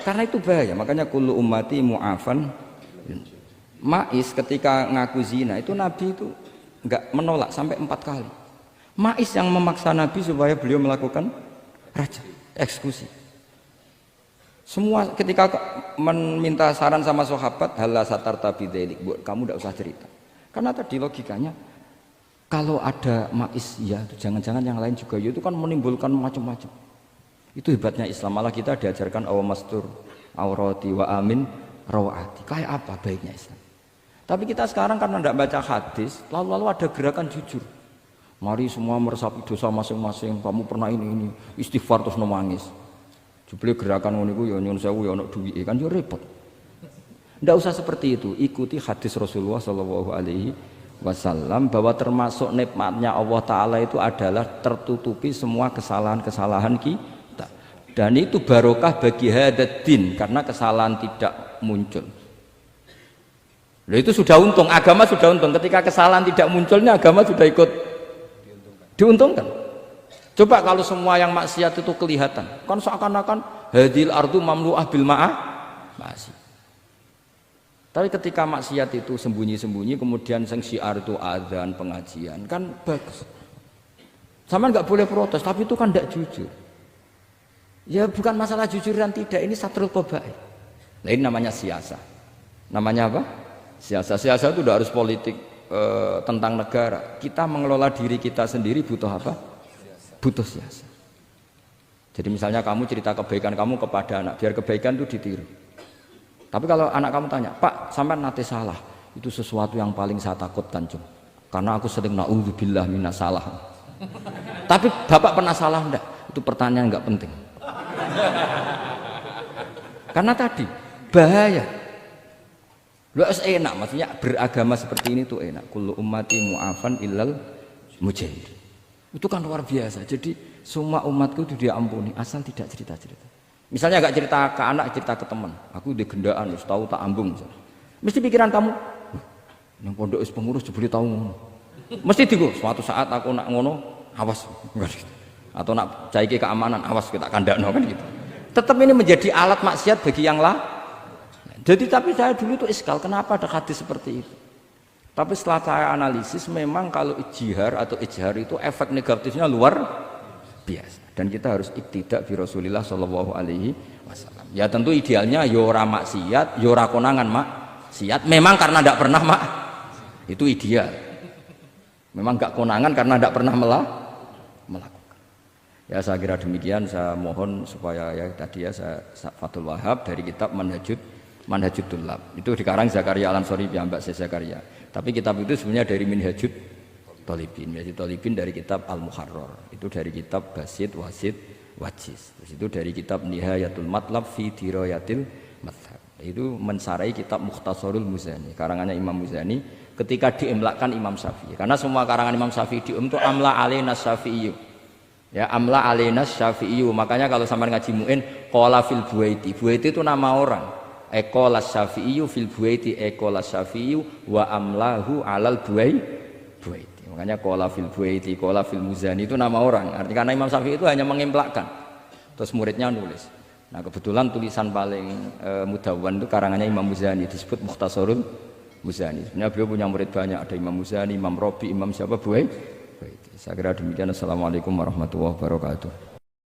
Karena itu bahaya, makanya kullu ummati mu'afan. Ma'is ketika ngaku zina itu Nabi itu enggak menolak sampai 4 kali. Ma'is yang memaksa Nabi supaya beliau melakukan raja, eksekusi. Semua ketika meminta saran sama sahabat, halla satarta bidzalik, kamu enggak usah cerita. Karena tadi logikanya kalau ada ma'is ya, jangan-jangan yang lain juga ya, itu kan menimbulkan macam-macam. Itu hebatnya Islam, malah kita diajarkan awamastur aurati wa amin rawati. Kayak apa baiknya Islam? Tapi kita sekarang karena tidak baca hadis, lalu ada gerakan jujur. Mari semua meresapi dosa masing-masing. Kamu pernah ini istighfar terus nangis. Jebule gerakan ngono iku ya nyun sewu ya ono duwike kan yo repot. Tidak usah seperti itu. Ikuti hadis Rasulullah Shallallahu Alaihi Wasallam bahwa termasuk nikmatnya Allah Taala itu adalah tertutupi semua kesalahan-kesalahan kita. Dan itu barokah bagi hadatin karena kesalahan tidak muncul. Nah, itu sudah untung, agama sudah untung. Ketika kesalahan tidak munculnya, agama sudah ikut diuntungkan. Coba kalau semua yang maksiat itu kelihatan, kan seakan-akan hadil ardu mamlu'ah bil ma'ah masih. Tapi ketika maksiat itu sembunyi-sembunyi, kemudian sing syiar itu adzan, pengajian, kan bagus. Sama nggak boleh protes, tapi itu kan tidak jujur. Ya bukan masalah jujur dan tidak, ini satrul qabaih. Nah, ini namanya siasa. Namanya apa? Siasa. Siasa itu tidak harus politik tentang negara. Kita mengelola diri kita sendiri butuh apa? Butuh siasa. Jadi misalnya kamu cerita kebaikan kamu kepada anak, biar kebaikan itu ditiru. Tapi kalau anak kamu tanya, Pak, sampai nate salah, itu sesuatu yang paling saya takutkan, Cung. Karena aku sering na'udzubillah minas salah. Tapi Bapak pernah salah enggak? Itu pertanyaan enggak penting. Karena tadi bahaya. Lu enak, maksudnya beragama seperti ini tuh enak. Kullu ummati mu'afan illal mujahid. Itu kan luar biasa. Jadi semua umatku itu diampuni asal tidak cerita-cerita. Misalnya agak cerita ke anak, cerita ke teman. Aku di gendaan, tahu tak ambung. Mesti pikiran kamu, yang pondok is pengurus jebule tahu ngono. Mesti digo, suatu saat aku nak ngono, awas enggak gitu. Atau nak caiki keamanan, awas kita kandakno kan gitu. Tetap ini menjadi alat maksiat bagi yang lah. Jadi tapi saya dulu itu iskal, kenapa ada hadis seperti itu? Tapi setelah saya analisis, memang kalau ijtihar atau ijhar itu efek negatifnya luar biasa. Dan kita harus iktidak bi Rasulillah Shallallahu Alaihi Wasallam. Ya tentu idealnya yora maksiat, yora konangan maksiat. Memang karena tidak pernah itu ideal. Memang gak konangan karena tidak pernah melakukan. Ya saya kira demikian. Saya mohon supaya ya tadi ya saya Fathul Wahab dari kitab Manhajut Tullab. Itu dikarang Zakaria Al-Ansori piyambak Zakaria. Tapi kitab itu sebenarnya dari Minhajut Thalibin dari kitab Al-Muharrar, itu dari kitab Basit Wasit Wajiz, terus itu dari kitab Nihayatul Matlab fi Dirayatil Madhab, itu mensarai kitab Mukhtasarul Muzani karangannya Imam Muzani ketika diimlakkan Imam Syafi'i, karena semua karangan Imam Syafi'i itu amla alaina Syafi'i ya, amla alaina Syafi'i, makanya kalau sampai ngaji mu'in qala fil buaiti, buaiti itu nama orang, ekolas Syafi'i fil buaiti, ekolas Syafi'i wa amlahu alal buaiti. Makanya qala fil buaiti, qala fil muzani itu nama orang. Artinya karena Imam Syafi'i itu hanya mengemplakkan. Terus muridnya nulis. Nah, kebetulan tulisan paling mudawwan itu karangannya Imam Muzani, disebut Mukhtasarul Muzani. Sebenarnya beliau punya murid banyak, ada Imam Muzani, Imam Robi, Imam siapa Buai. Saya kira demikian. Assalamualaikum warahmatullahi wabarakatuh.